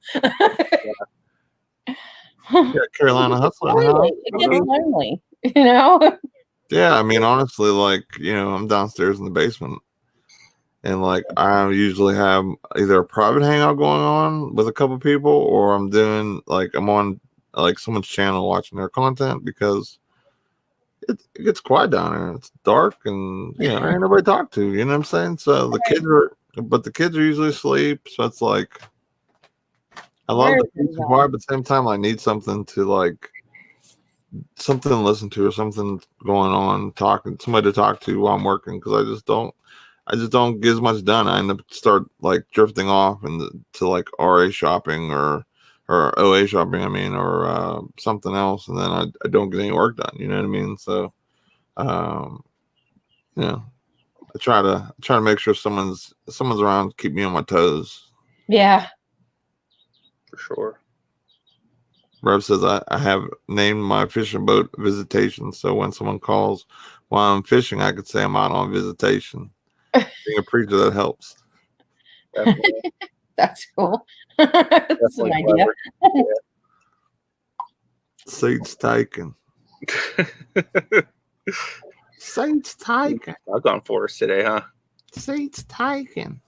Yeah, Carolina Hustlin. It gets lonely, you know? Yeah, I mean, honestly, like, I'm downstairs in the basement. And like I usually have either a private hangout going on with a couple people, or I'm doing like I'm on like someone's channel watching their content because it gets quiet down there. It's dark and there ain't nobody to talk to. You know what I'm saying? So the kids are usually asleep. So it's like I love the peace and quiet, but at the same time I need something to listen to or something going on, somebody to talk to while I'm working, because I just don't get as much done. I end up start like drifting off to like RA shopping or OA shopping, or something else, and then I don't get any work done. You know what I mean? So, I try to make sure someone's around to keep me on my toes. Yeah. For sure. Rev says I have named my fishing boat Visitation, so when someone calls while I'm fishing, I could say I'm out on visitation. Being a preacher, that helps. That's cool. That's an idea. Seats taken. Seats taken. I've gone forest today, huh? Seats taken.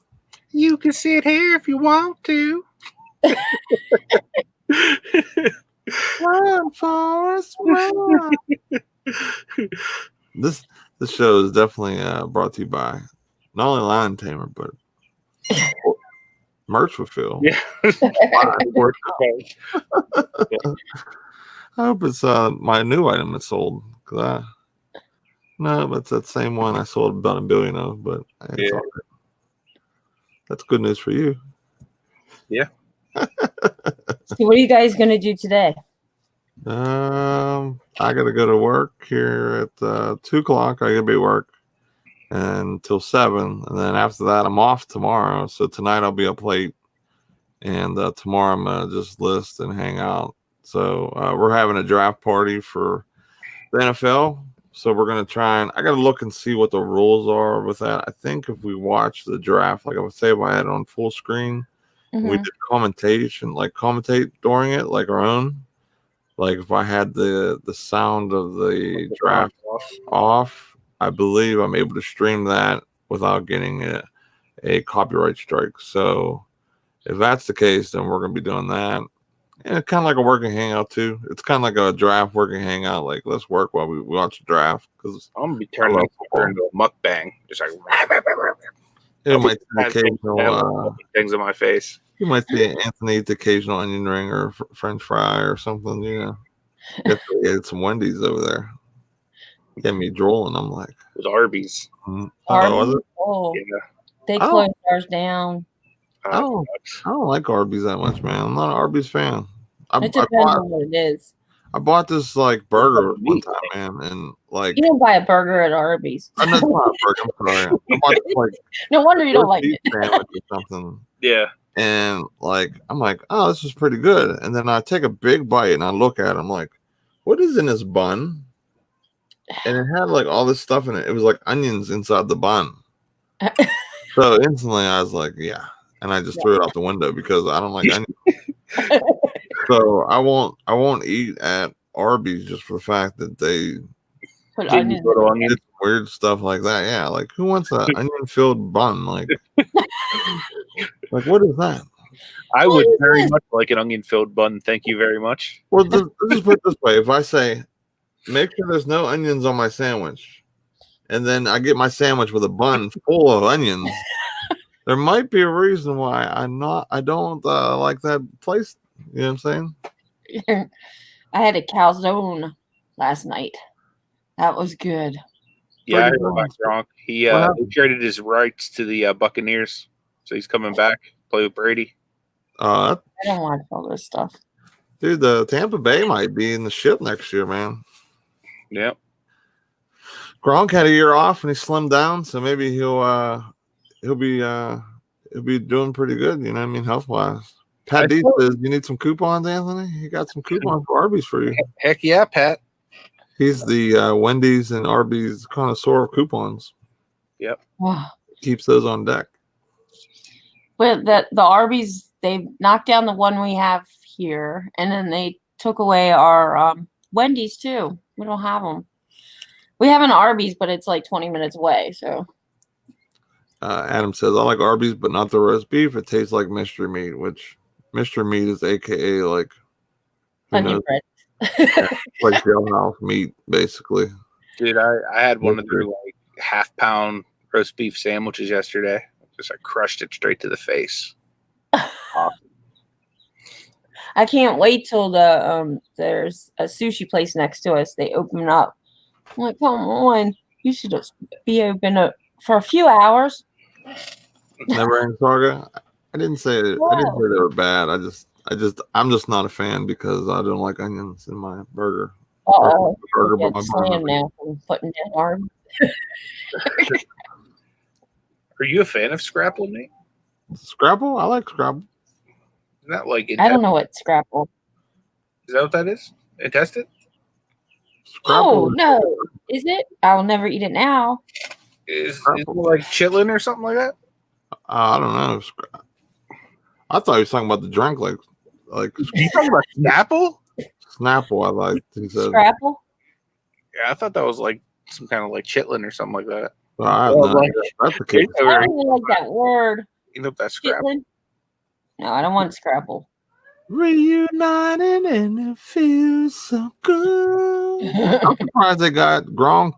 You can sit here if you want to. Run, Forrest, run. This show is definitely brought to you by not only Lion Tamer, but merch with Phil. Yeah. I hope it's my new item that's sold. No, that's that same one I sold about $1 billion of, but it's all right. That's good news for you. Yeah. So what are you guys gonna do today? I gotta go to work here at 2:00. I gotta be at work until 7, and then after that I'm off tomorrow. So tonight I'll be up late, and tomorrow I'm gonna just list and hang out. So we're having a draft party for the NFL. So we're gonna try, and I gotta look and see what the rules are with that. I think if we watch the draft, like I would say, if I had it on full screen, we did commentate during it, like our own. Like if I had the sound of the draft off, I believe I'm able to stream that without getting a copyright strike. So if that's the case, then we're gonna be doing that. And it's kind of like a working hangout too. It's kind of like a draft working hangout. Like let's work while we watch the draft, because I'm gonna be turning into a mukbang, just like it might see occasional things on my face. You might see Anthony eat the occasional onion ring or French fry or something. Definitely ate some Wendy's over there. Get me drooling. I'm like, it was Arby's. Arby's? Oh, yeah. They closed ours down. I don't like Arby's that much, man. I'm not an Arby's fan. It depends on what it is. I bought this like burger one time, man, and like you don't buy a burger at Arby's. I'm not a burger. I'm sorry. I bought this, like, no wonder you don't like it. Sandwich or something. Yeah. And like I'm like, oh, this is pretty good. And then I take a big bite and I look at it. I'm like, what is in this bun? And it had like all this stuff in it. It was like onions inside the bun. So instantly I was like, yeah. And I just threw it out the window because I don't like onions. So I won't eat at Arby's just for the fact that they put onions. Weird stuff like that. Yeah, like who wants an onion-filled bun? Like what is that? I would very much like an onion-filled bun. Thank you very much. Well, let's put it this way: if I say, make sure there's no onions on my sandwich, and then I get my sandwich with a bun full of onions, there might be a reason why I don't like that place. You know what I'm saying? I had a calzone. last night. That was good. Yeah, I Pretty heard about good. Gronk. He What happened? they traded his rights to the Buccaneers, so he's coming back play with Brady. I don't watch all this stuff. Dude, the Tampa Bay might be in the ship next year, man. Yep. Gronk had a year off and he slimmed down, so maybe he'll be doing pretty good. You know what I mean, health wise. Pat D says you need some coupons, Anthony. He got some coupons for Arby's for you. Heck yeah, Pat. He's the Wendy's and Arby's connoisseur of coupons. Yep. Keeps those on deck. But the Arby's, they knocked down the one we have here, and then they took away our Wendy's too. We don't have them. We have an Arby's, but it's like 20 minutes away. So Adam says I like Arby's, but not the roast beef. It tastes like mystery meat, which mystery meat is AKA like onion bread. like jailhouse meat, basically. Dude, I had one of their like half-pound roast beef sandwiches yesterday. Just I crushed it straight to the face. Awesome. I can't wait till there's a sushi place next to us. They open up. I'm like, come on, you should just be open up for a few hours. Never Ending Saga. I didn't say they were bad. I'm just not a fan because I don't like onions in my burger. Burger, but my slam now from putting down arm. Are you a fan of Scrapple, Nate? Scrapple? I like Scrapple. Isn't that like I don't know what Scrapple. Is that what that is? Intestine? Oh no, is it? I'll never eat it now. Is it like chitlin or something like that? I don't know. I thought he was talking about the drink, like. You talking about Snapple? Snapple, I like. He said. Scrapple? Yeah, I thought that was like some kind of like chitlin or something like that. That's the case. I don't even like that word. You know that's Scrapple. No, I don't want Scrapple. Reunited and it feels so good. I'm surprised they got Gronk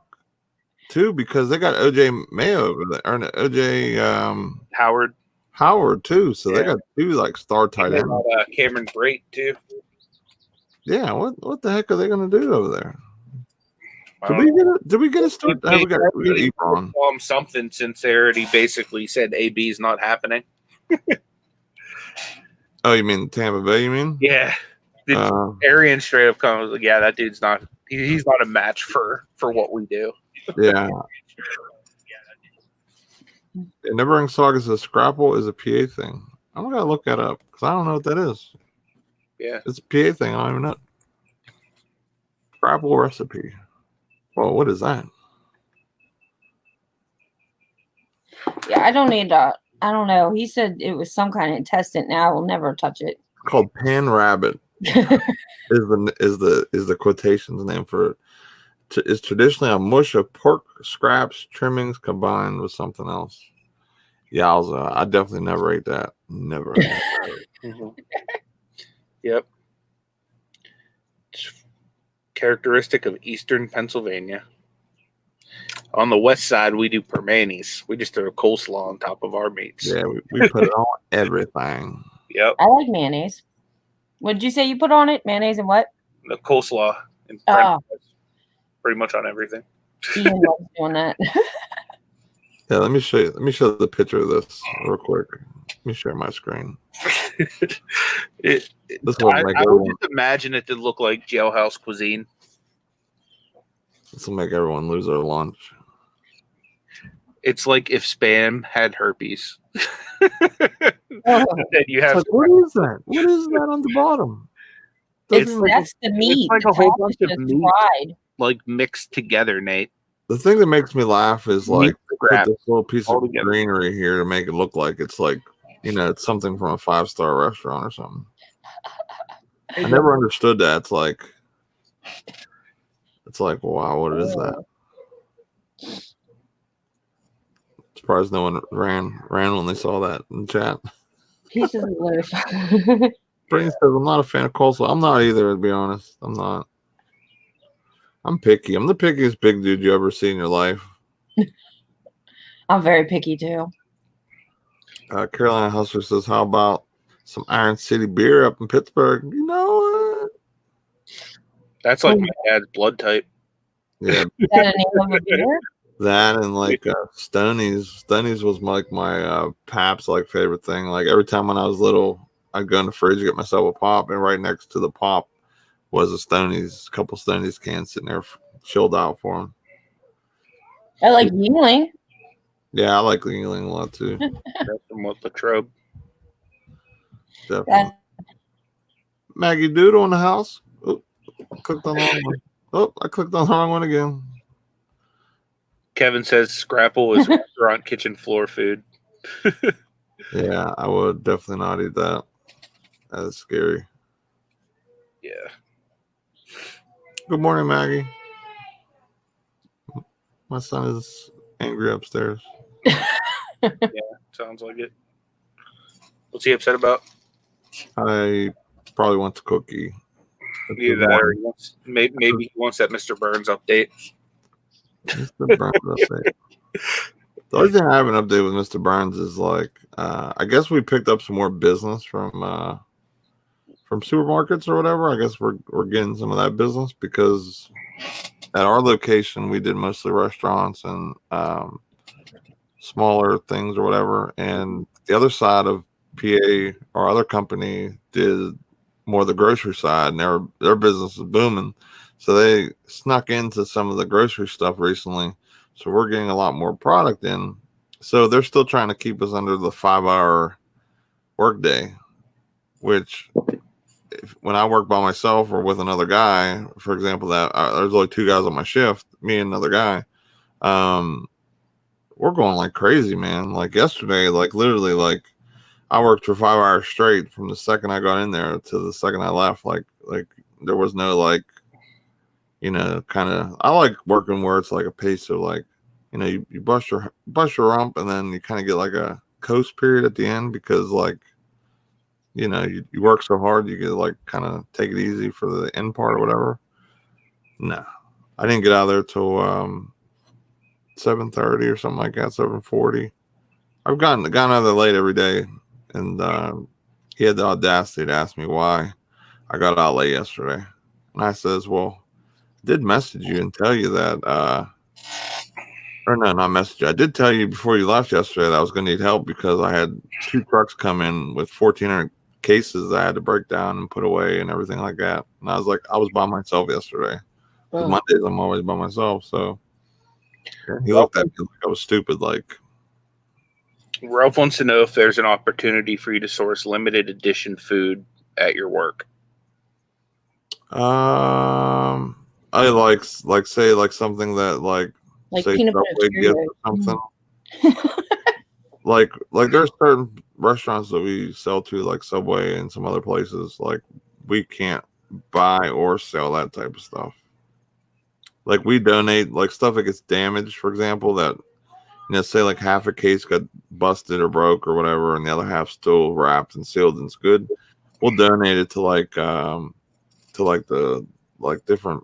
too because they got OJ Mayo over there, or OJ Howard too. So they got two like star tight ends. Cameron Brate too. Yeah, what the heck are they gonna do over there? Did we get a start? We got Ebron. Something since they already basically said AB is not happening. Oh, you mean Tampa Bay? You mean? Yeah. Arian straight up comes like, yeah, that dude's not. He's not a match for what we do. Yeah. Never Ending Saga says Scrapple is a PA thing. I'm gonna look that up because I don't know what that is. Yeah, it's a PA thing. I don't even know. Scrapple recipe. Well, what is that? Yeah, I don't need that. I don't know. He said it was some kind of intestine. Now I will never touch it. It's called pan rabbit. is the quotations name for it. It's traditionally a mush of pork scraps, trimmings combined with something else. Yowza. I definitely never ate that. Never. Yep. It's characteristic of Eastern Pennsylvania. On the west side, we do permanis. We just throw coleslaw on top of our meats. Yeah, we put it on everything. Yep. I like mayonnaise. What did you say you put on it? Mayonnaise and what? The coleslaw and French fries. Pretty much on everything. Ian loves doing that. Yeah, let me show you. Let me show the picture of this real quick. Let me share my screen. I would just imagine it to look like jailhouse cuisine. This will make everyone lose their lunch. It's like if Spam had herpes. You have what is that? What is that on the bottom? That's the meat. It's like a whole bunch of meat, like mixed together, Nate. The thing that makes me laugh is like put this little piece of greenery here to make it look like it's like, you know, it's something from a 5-star restaurant or something. I never understood that. It's like, wow, what is that? Surprised no one ran when they saw that in chat. Pieces of loaf. Brittany says, I'm not a fan of coleslaw. I'm not either, to be honest. I'm not. I'm picky. I'm the pickiest big dude you ever see in your life. I'm very picky too. Carolina Hustler says, how about some Iron City beer up in Pittsburgh? You know what? That's like my dad's blood type. Yeah, Is that a name of a beer? that and like Stonies. Stonies was like my Pap's like favorite thing. Like every time when I was little, I'd go in the fridge get myself a pop, and right next to the pop was a couple Stonies cans sitting there chilled out for him. I like Yingling. Yeah, I like Yingling a lot too. That's from what Latrobe. Definitely. Maggie Doodle in the house. Oh, clicked on the wrong one. Oh, I clicked on the wrong one again. Kevin says Scrapple is restaurant kitchen floor food. Yeah, I would definitely not eat that. That is scary. Yeah. Good morning, Maggie. My son is angry upstairs. Yeah, sounds like it. What's he upset about? I probably want the cookie. Either that or maybe he wants that Mr. Burns update. Mr. Burns update. The only thing I have an update with Mr. Burns is like, I guess we picked up some more business from supermarkets or whatever. I guess we're getting some of that business because at our location we did mostly restaurants and smaller things or whatever, and the other side of PA, our other company, did more of the grocery side, and their business is booming. So they snuck into some of the grocery stuff recently. So we're getting a lot more product in. So they're still trying to keep us under the 5-hour workday, which when I work by myself or with another guy, for example, that there's only 2 guys on my shift, me and another guy, we're going like crazy, man. Like yesterday, like literally, like I worked for 5 hours straight from the second I got in there to the second I left. Like there was no like, kind of. I like working where it's like a pace of like, you bust your rump and then you kind of get like a coast period at the end because like, you work so hard you get like kind of take it easy for the end part or whatever. No, I didn't get out of there till 7:30 or something like that, 7:40. I've gone out of there late every day, and he had the audacity to ask me why I got out late yesterday, and I says, "Well, I did message you and tell you that, or no, not message you. I did tell you before you left yesterday that I was going to need help because I had 2 trucks come in with 1,400 cases that I had to break down and put away and everything like that." And I was like, I was by myself yesterday. Mondays I'm always by myself, so. He looked at me like I was stupid. Like, Ralph wants to know if there's an opportunity for you to source limited edition food at your work. I like say like something that like say peanut Subway gift or something. like there's certain restaurants that we sell to, like Subway and some other places. Like we can't buy or sell that type of stuff. Like we donate like stuff that gets damaged, for example, that say like half a case got busted or broke or whatever, and the other half still wrapped and sealed and it's good. We'll donate it to like the different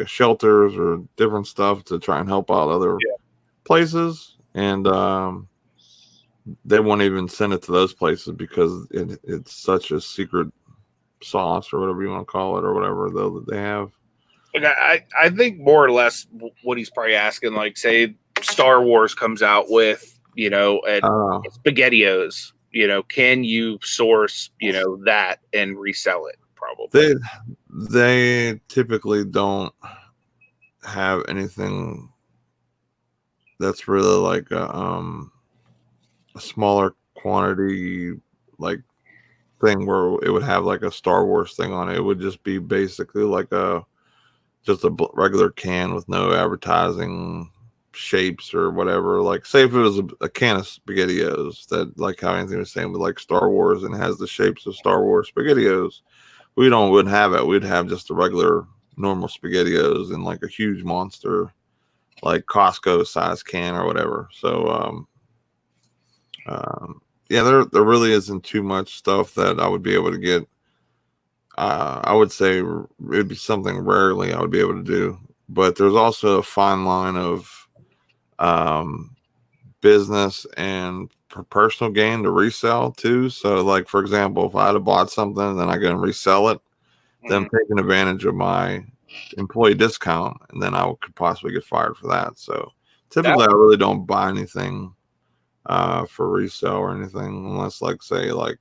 shelters or different stuff to try and help out other places, and they won't even send it to those places because it's such a secret sauce or whatever you want to call it or whatever though that they have. I think more or less what he's probably asking, like, say Star Wars comes out with, SpaghettiOs, can you source, that and resell it? Probably. They typically don't have anything that's really like a smaller quantity like thing where it would have like a Star Wars thing on it. It would just be basically like just a regular can with no advertising shapes or whatever. Like say if it was a can of SpaghettiOs that like how Anthony was saying with like Star Wars and has the shapes of Star Wars SpaghettiOs, wouldn't have it. We'd have just a regular normal SpaghettiOs in like a huge monster like Costco size can or whatever. So there really isn't too much stuff that I would be able to get. I would say it'd be something rarely I would be able to do, but there's also a fine line of business and personal gain to resell too. So like, for example, if I had bought something and then I go and resell it them taking advantage of my employee discount, and then I could possibly get fired for that. So typically, I really don't buy anything for resale or anything, unless like say like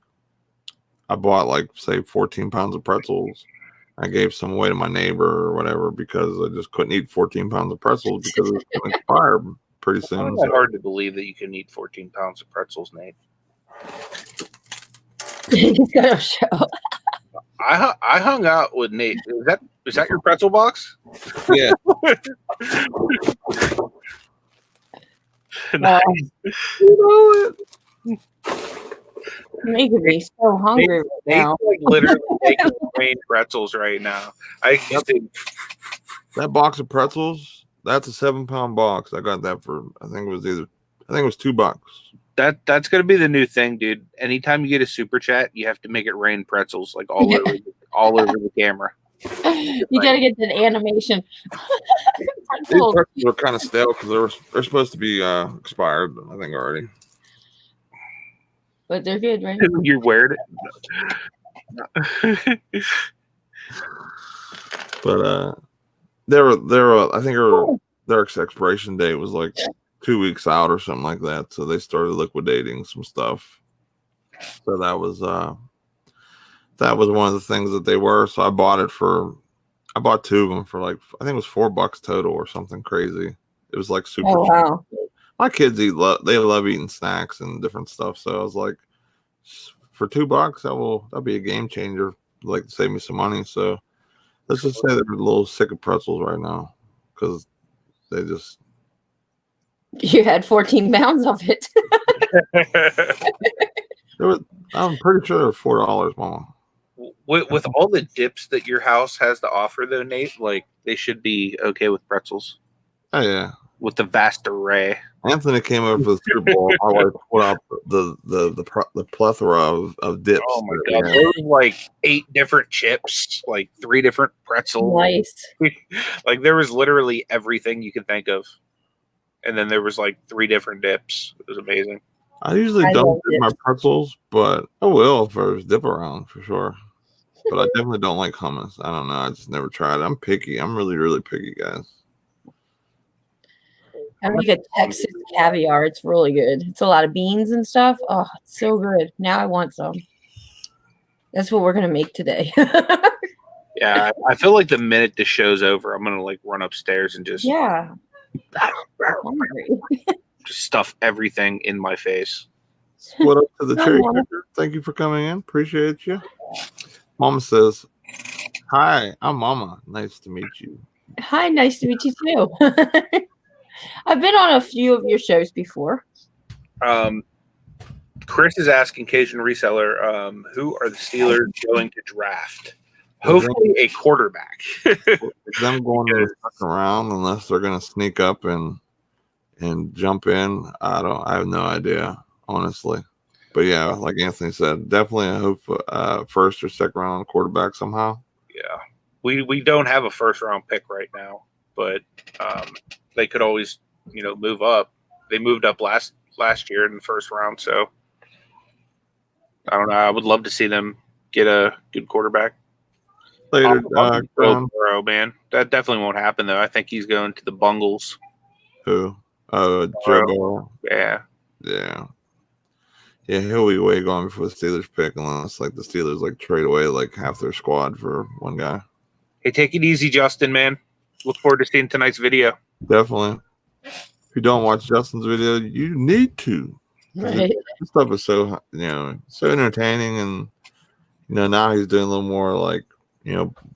I bought like say 14 pounds of pretzels. I gave some away to my neighbor or whatever because I just couldn't eat 14 pounds of pretzels because it's going to expire pretty soon. It's hard to believe that you can eat 14 pounds of pretzels, Nate. He's got a show. I hung out with Nate. Is that your pretzel box? Yeah. Nice. You know it. Making me so hungry right now. Nate's like literally making rain pretzels right now. That box of pretzels, that's a 7-pound box. I got that for I think it was $2. That's gonna be the new thing, dude. Anytime you get a super chat, you have to make it rain pretzels like all over the camera. You gotta get the animation. These pretzels are kind of stale because they're supposed to be expired, I think already. But they're good, right? You're wearing it. But I think their expiration date was like 2 weeks out or something like that. So they started liquidating some stuff. So that was one of the things that they were. So I bought 2 of them for like, I think it was $4 total or something crazy. It was like super cheap. Wow. My kids they love eating snacks and different stuff. So I was like, for $2, that'll be a game changer. Like save me some money. So let's just say they're a little sick of pretzels right now because they just. You had 14 pounds of it. I'm pretty sure they're $4, Mama. With all the dips that your house has to offer, though, Nate, like they should be okay with pretzels. Oh yeah. With the vast array. Anthony came over for the Super Bowl. My wife put out the plethora of dips. Oh my god, there was like 8 different chips, like 3 different pretzels. Nice. Like there was literally everything you could think of, and then there was like 3 different dips. It was amazing. I usually don't dip my pretzels, but I will if there's dip around for sure. But I definitely don't like hummus. I don't know. I just never tried it. I'm picky. I'm really, really picky, guys. I make a Texas caviar. It's really good. It's a lot of beans and stuff. Oh, it's so good. Now I want some. That's what we're gonna make today. Yeah, I feel like the minute the show's over, I'm gonna like run upstairs and just just stuff everything in my face. What up to the cherry picker? Thank you for coming in. Appreciate you. Mama says, "Hi, I'm Mama. Nice to meet you." Hi, nice to meet you too. I've been on a few of your shows before. Chris is asking Cajun Reseller, who are the Steelers going to draft? Hopefully a quarterback. Is them going to the second round unless they're going to sneak up and jump in? I have no idea, honestly. But yeah, like Anthony said, definitely I hope first or second round quarterback somehow. Yeah, we don't have a first round pick right now, but they could always move up. They moved up last year in the first round, so I don't know. I would love to see them get a good quarterback. Later, Burrow, man. That definitely won't happen though. I think he's going to the Bungles. Who? Joe Burrow. Yeah. Yeah, he'll be way gone before the Steelers pick unless like the Steelers like trade away like half their squad for one guy. Hey, take it easy, Justin, man. Look forward to seeing tonight's video. Definitely. If you don't watch Justin's video, you need to. Right. This stuff is so so entertaining, and now he's doing a little more like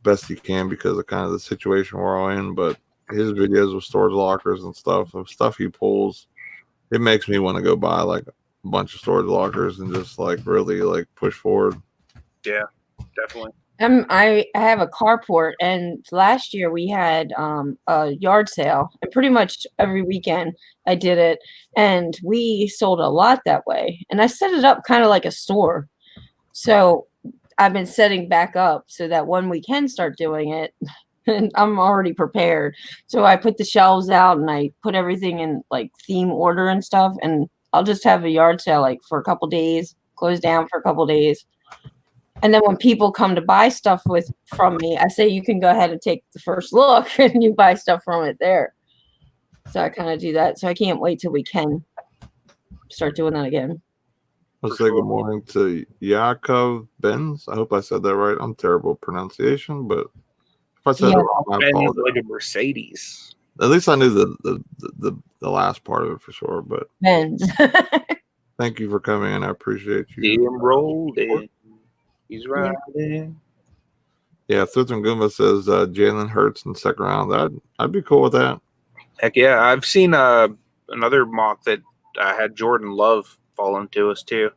best he can because of kind of the situation we're all in. But his videos with storage lockers and stuff he pulls, it makes me want to go buy like a bunch of storage lockers and just like really like push forward. Yeah, definitely. I have a carport, and last year we had a yard sale, and pretty much every weekend I did it, and we sold a lot that way. And I set it up kind of like a store, so I've been setting back up so that when we can start doing it, and I'm already prepared. So I put the shelves out and I put everything in like theme order and stuff, and I'll just have a yard sale like for a couple days, close down for a couple days. And then when people come to buy stuff from me, I say you can go ahead and take the first look and you buy stuff from it there. So I kind of do that. So I can't wait till we can start doing that again. I'll say good morning to Yakov Benz. I hope I said that right. I'm terrible at pronunciation, but if I said it wrong, I apologize. Like a Mercedes. At least I knew the last part of it for sure. But Benz. thank you for coming in. I appreciate you. Damn rolled in. He's riding. Yeah, Thitham Goomba says Jalen Hurts in the second round. I'd be cool with that. Heck yeah. I've seen another mock that had Jordan Love fall into us too.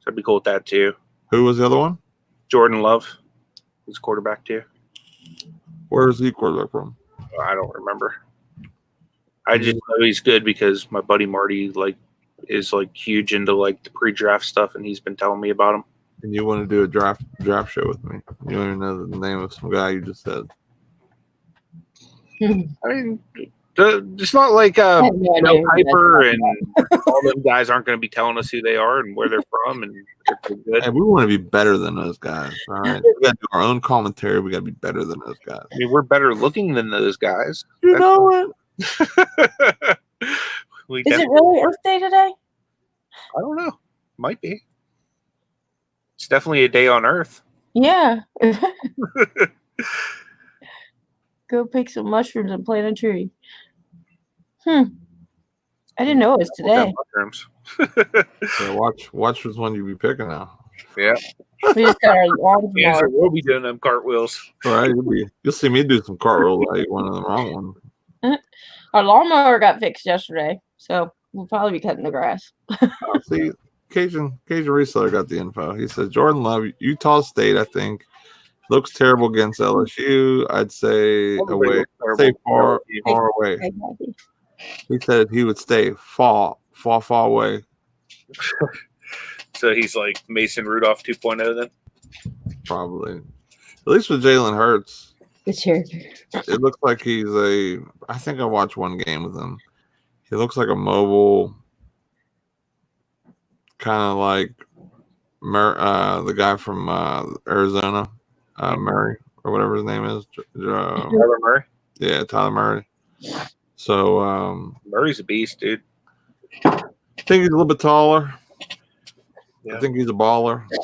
So I'd be cool with that too. Who was the other one? Jordan Love. He's quarterback too. Where is he quarterback from? I don't remember. I just know he's good because my buddy Marty is huge into the pre-draft stuff, and he's been telling me about him. And you want to do a draft show with me? You don't even know the name of some guy you just said. I mean, it's not like Mel Kiper and all them guys aren't going to be telling us who they are and where they're from, and if they're good. And we want to be better than those guys. All right, we got to do our own commentary. We got to be better than those guys. I mean, we're better looking than those guys. You know it. Is it really Earth Day today? I don't know. Might be. It's definitely a day on Earth. Yeah. Go pick some mushrooms and plant a tree. I didn't know it was today. Mushrooms. Yeah, watch which one you be picking now. Yeah. We just got our lawn Andrew will be doing them cartwheels. All right, you'll see me do some cartwheels like one of the wrong ones. Our lawnmower got fixed yesterday, so we'll probably be cutting the grass. See, Cajun Reseller got the info. He says Jordan Love, Utah State, I think, looks terrible against LSU. I'd say away, stay far away. He said he would stay far away. So he's like Mason Rudolph 2.0 then? Probably. At least with Jalen Hurts. It looks like I think I watched one game with him. He looks like a mobile, kind of like the guy from Arizona, Murray, or whatever his name is. Tyler Murray? Yeah, Tyler Murray. So Murray's a beast, dude. I think he's a little bit taller. Yeah. I think he's a baller. I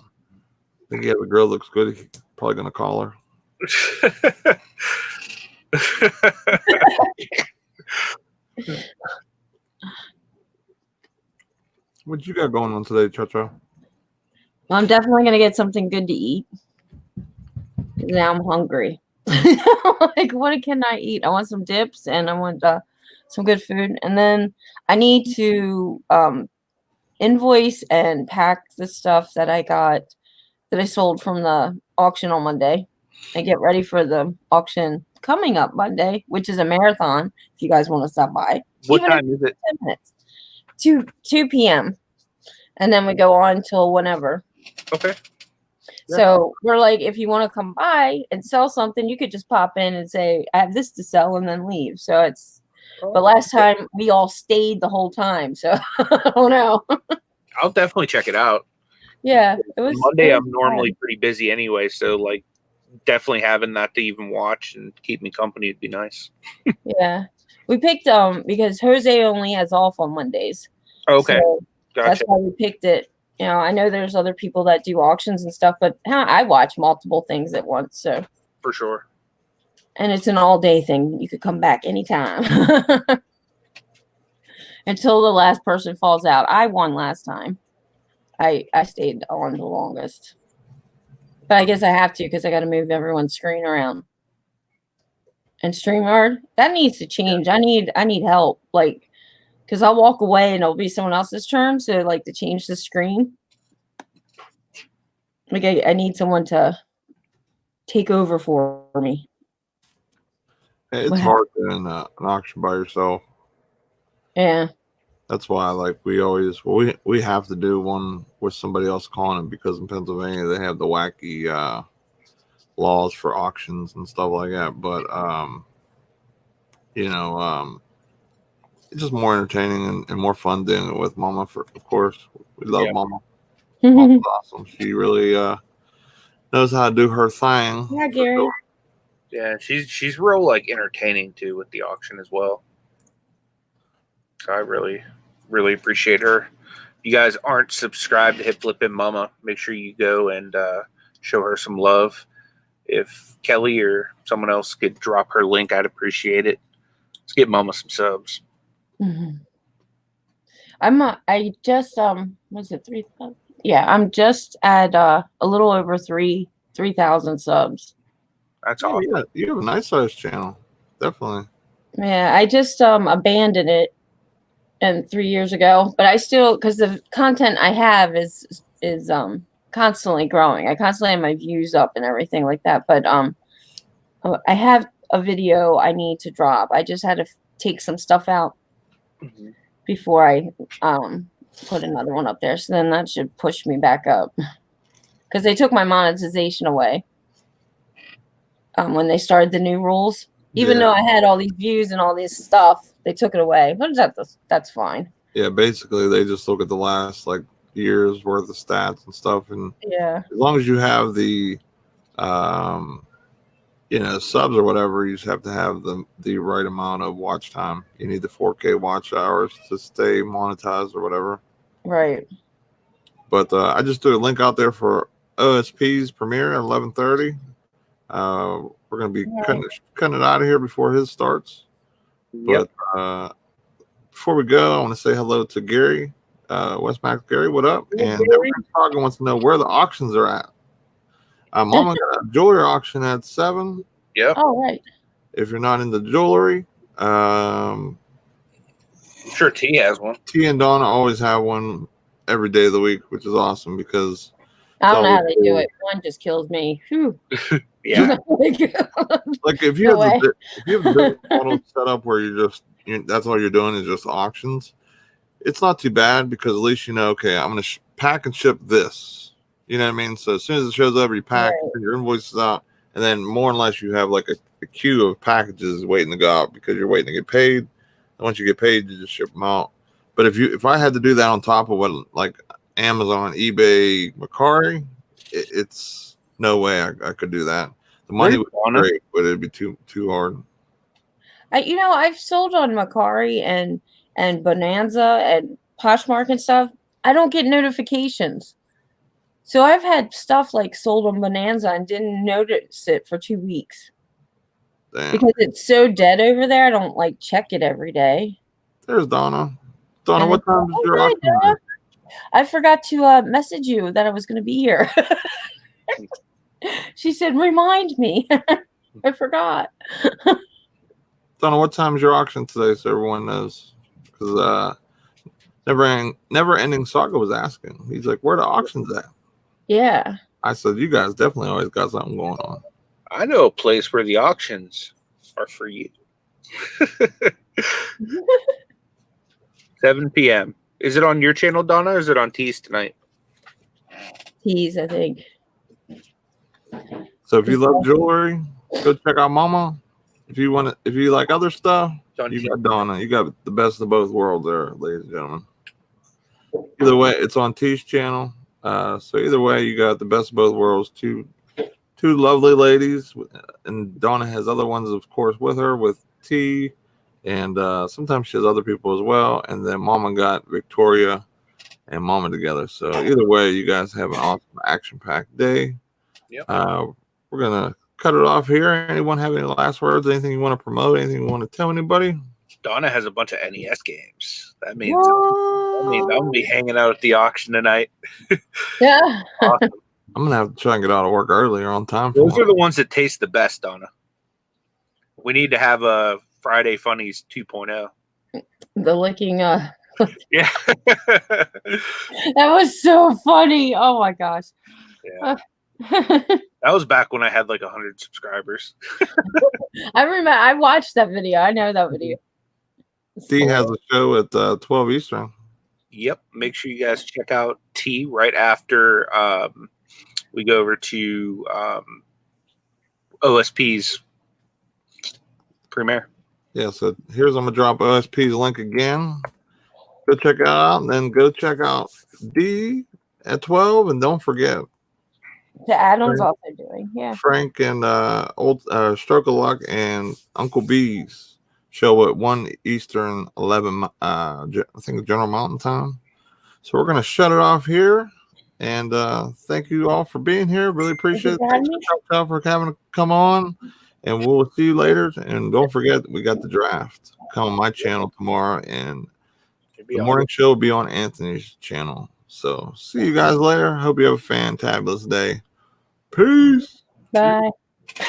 think he has a girl that looks good. He's probably going to call her. What you got going on today, Cha-Cha? Well, I'm definitely going to get something good to eat. Now I'm hungry. Like, what can I eat? I want some dips and I want some good food. And then I need to invoice and pack the stuff that I sold from the auction on Monday and get ready for the auction coming up Monday, which is a marathon. If you guys want to stop by. What time is it? 10 minutes. 2 p.m. And then we go on till whenever. Okay. So we're like, if you want to come by and sell something, you could just pop in and say, I have this to sell and then leave. So but last time we all stayed the whole time. So I don't know. I'll definitely check it out. Yeah. It was Monday. I'm normally pretty busy anyway. So definitely having that to even watch and keep me company would be nice. Yeah. We picked because Jose only has off on Mondays. Okay. So gotcha. That's why we picked it. You know, I know there's other people that do auctions and stuff, but I watch multiple things at once. So for sure. And it's an all-day thing. You could come back anytime until the last person falls out. I won last time. I stayed on the longest, but I guess I have to because I got to move everyone's screen around. And StreamYard, that needs to change. I need help, because I'll walk away and it'll be someone else's turn. So to change the screen. I need someone to take over for me. It's hard doing an auction by yourself. Yeah. That's why we have to do one with somebody else calling it because in Pennsylvania they have the wacky laws for auctions and stuff like that. But it's just more entertaining and more fun doing it with Mama. Of course, we love Mama. Mama's awesome. She really knows how to do her thing. Yeah, Gary. Yeah, she's real like entertaining too with the auction as well. So I really appreciate her. If you guys aren't subscribed to Hip Flippin' Mama, make sure you go and show her some love. If Kelly or someone else could drop her link, I'd appreciate it. Let's get Mama some subs. Mm-hmm. I just was it 3,000? Yeah, I'm just at a little over 3,000 subs. That's awesome. Yeah, you have a nice sized channel. Definitely. Yeah, I just abandoned it 3 years ago, but I still, because the content I have is constantly growing. I constantly have my views up and everything like that. But I have a video I need to drop. I just had to take some stuff out before I put another one up there. So then that should push me back up, because they took my monetization away when they started the new rules. Even though I had all these views and all this stuff, they took it away. What is that? That's fine. Yeah, basically they just look at the last like year's worth of stats and stuff, and yeah, as long as you have the subs or whatever, you just have to have the right amount of watch time. You need the 4K watch hours to stay monetized or whatever. Right. But I just threw a link out there for OSP's premiere at 11:30. We're gonna be cutting it out of here before his starts. Yep. But before we go, I want to say hello to Gary, West Max. Gary, what up? Hey, and Gary. Target wants to know where the auctions are at. Mama got a jewelry auction at 7. Yeah. Oh, right. If you're not into jewelry, I'm sure T has one. T and Donna always have one every day of the week, which is awesome because I don't know how they do it. One just kills me. Whew. Yeah. Like if you have the model set up where that's all you're doing is just auctions, it's not too bad because at least you know, okay, I'm going to pack and ship this. You know what I mean? So as soon as it shows up, you pack, your invoices out, and then more or less you have like a queue of packages waiting to go out because you're waiting to get paid. And once you get paid, you just ship them out. But if I had to do that on top of what like Amazon, eBay, Mercari, it's no way I could do that. The money would be great, but it'd be too hard. I've sold on Mercari and Bonanza and Poshmark and stuff. I don't get notifications. So I've had stuff like sold on Bonanza and didn't notice it for 2 weeks. Damn. Because it's so dead over there. I don't like check it every day. There's Donna. Donna, what time is your auction? I forgot to message you that I was going to be here. She said, remind me. I forgot. Donna, what time is your auction today so everyone knows? Because Never Ending Saga was asking. He's like, where the auctions at? Yeah. I said, you guys definitely always got something going on. I know a place where the auctions are for you. 7 p.m. Is it on your channel, Donna, or is it on T's tonight? T's, I think. So if you love jewelry, go check out Mama. If you like other stuff, you got Donna. You got the best of both worlds there, ladies and gentlemen. Either way, it's on T's channel. So either way, you got the best of both worlds. Two lovely ladies, and Donna has other ones, of course, with her with T, and sometimes she has other people as well. And then Mama got Victoria and Mama together. So either way, you guys have an awesome action-packed day. Yep. We're gonna cut it off here. Anyone have any last words? Anything you want to promote? Anything you want to tell anybody? Donna has a bunch of NES games. That means I'm gonna be hanging out at the auction tonight. Yeah. Awesome. I'm gonna have to try and get out of work earlier on time. Those are the ones that taste the best, Donna. We need to have a Friday Funnies 2.0. The licking. Yeah. That was so funny. Oh my gosh. Yeah. That was back when I had like 100 subscribers. I remember. I watched that video. I know that video. T has a show at 12 Eastern. Yep. Make sure you guys check out T right after we go over to OSP's premiere. Yeah, so I'm gonna drop OSP's link again. Go check it out, and then go check out D at 12, and don't forget, The Adam's also doing, yeah. Frank and old Stroke of Luck and Uncle B's show at 1 Eastern, 11 I think General Mountain Time. So we're gonna shut it off here. And thank you all for being here. Really appreciate it. Thanks for having to come on. And we'll see you later. And don't forget, we got the draft. Come on my channel tomorrow. And the morning show will be on Anthony's channel. So see you guys later. Hope you have a fantabulous day. Peace. Bye.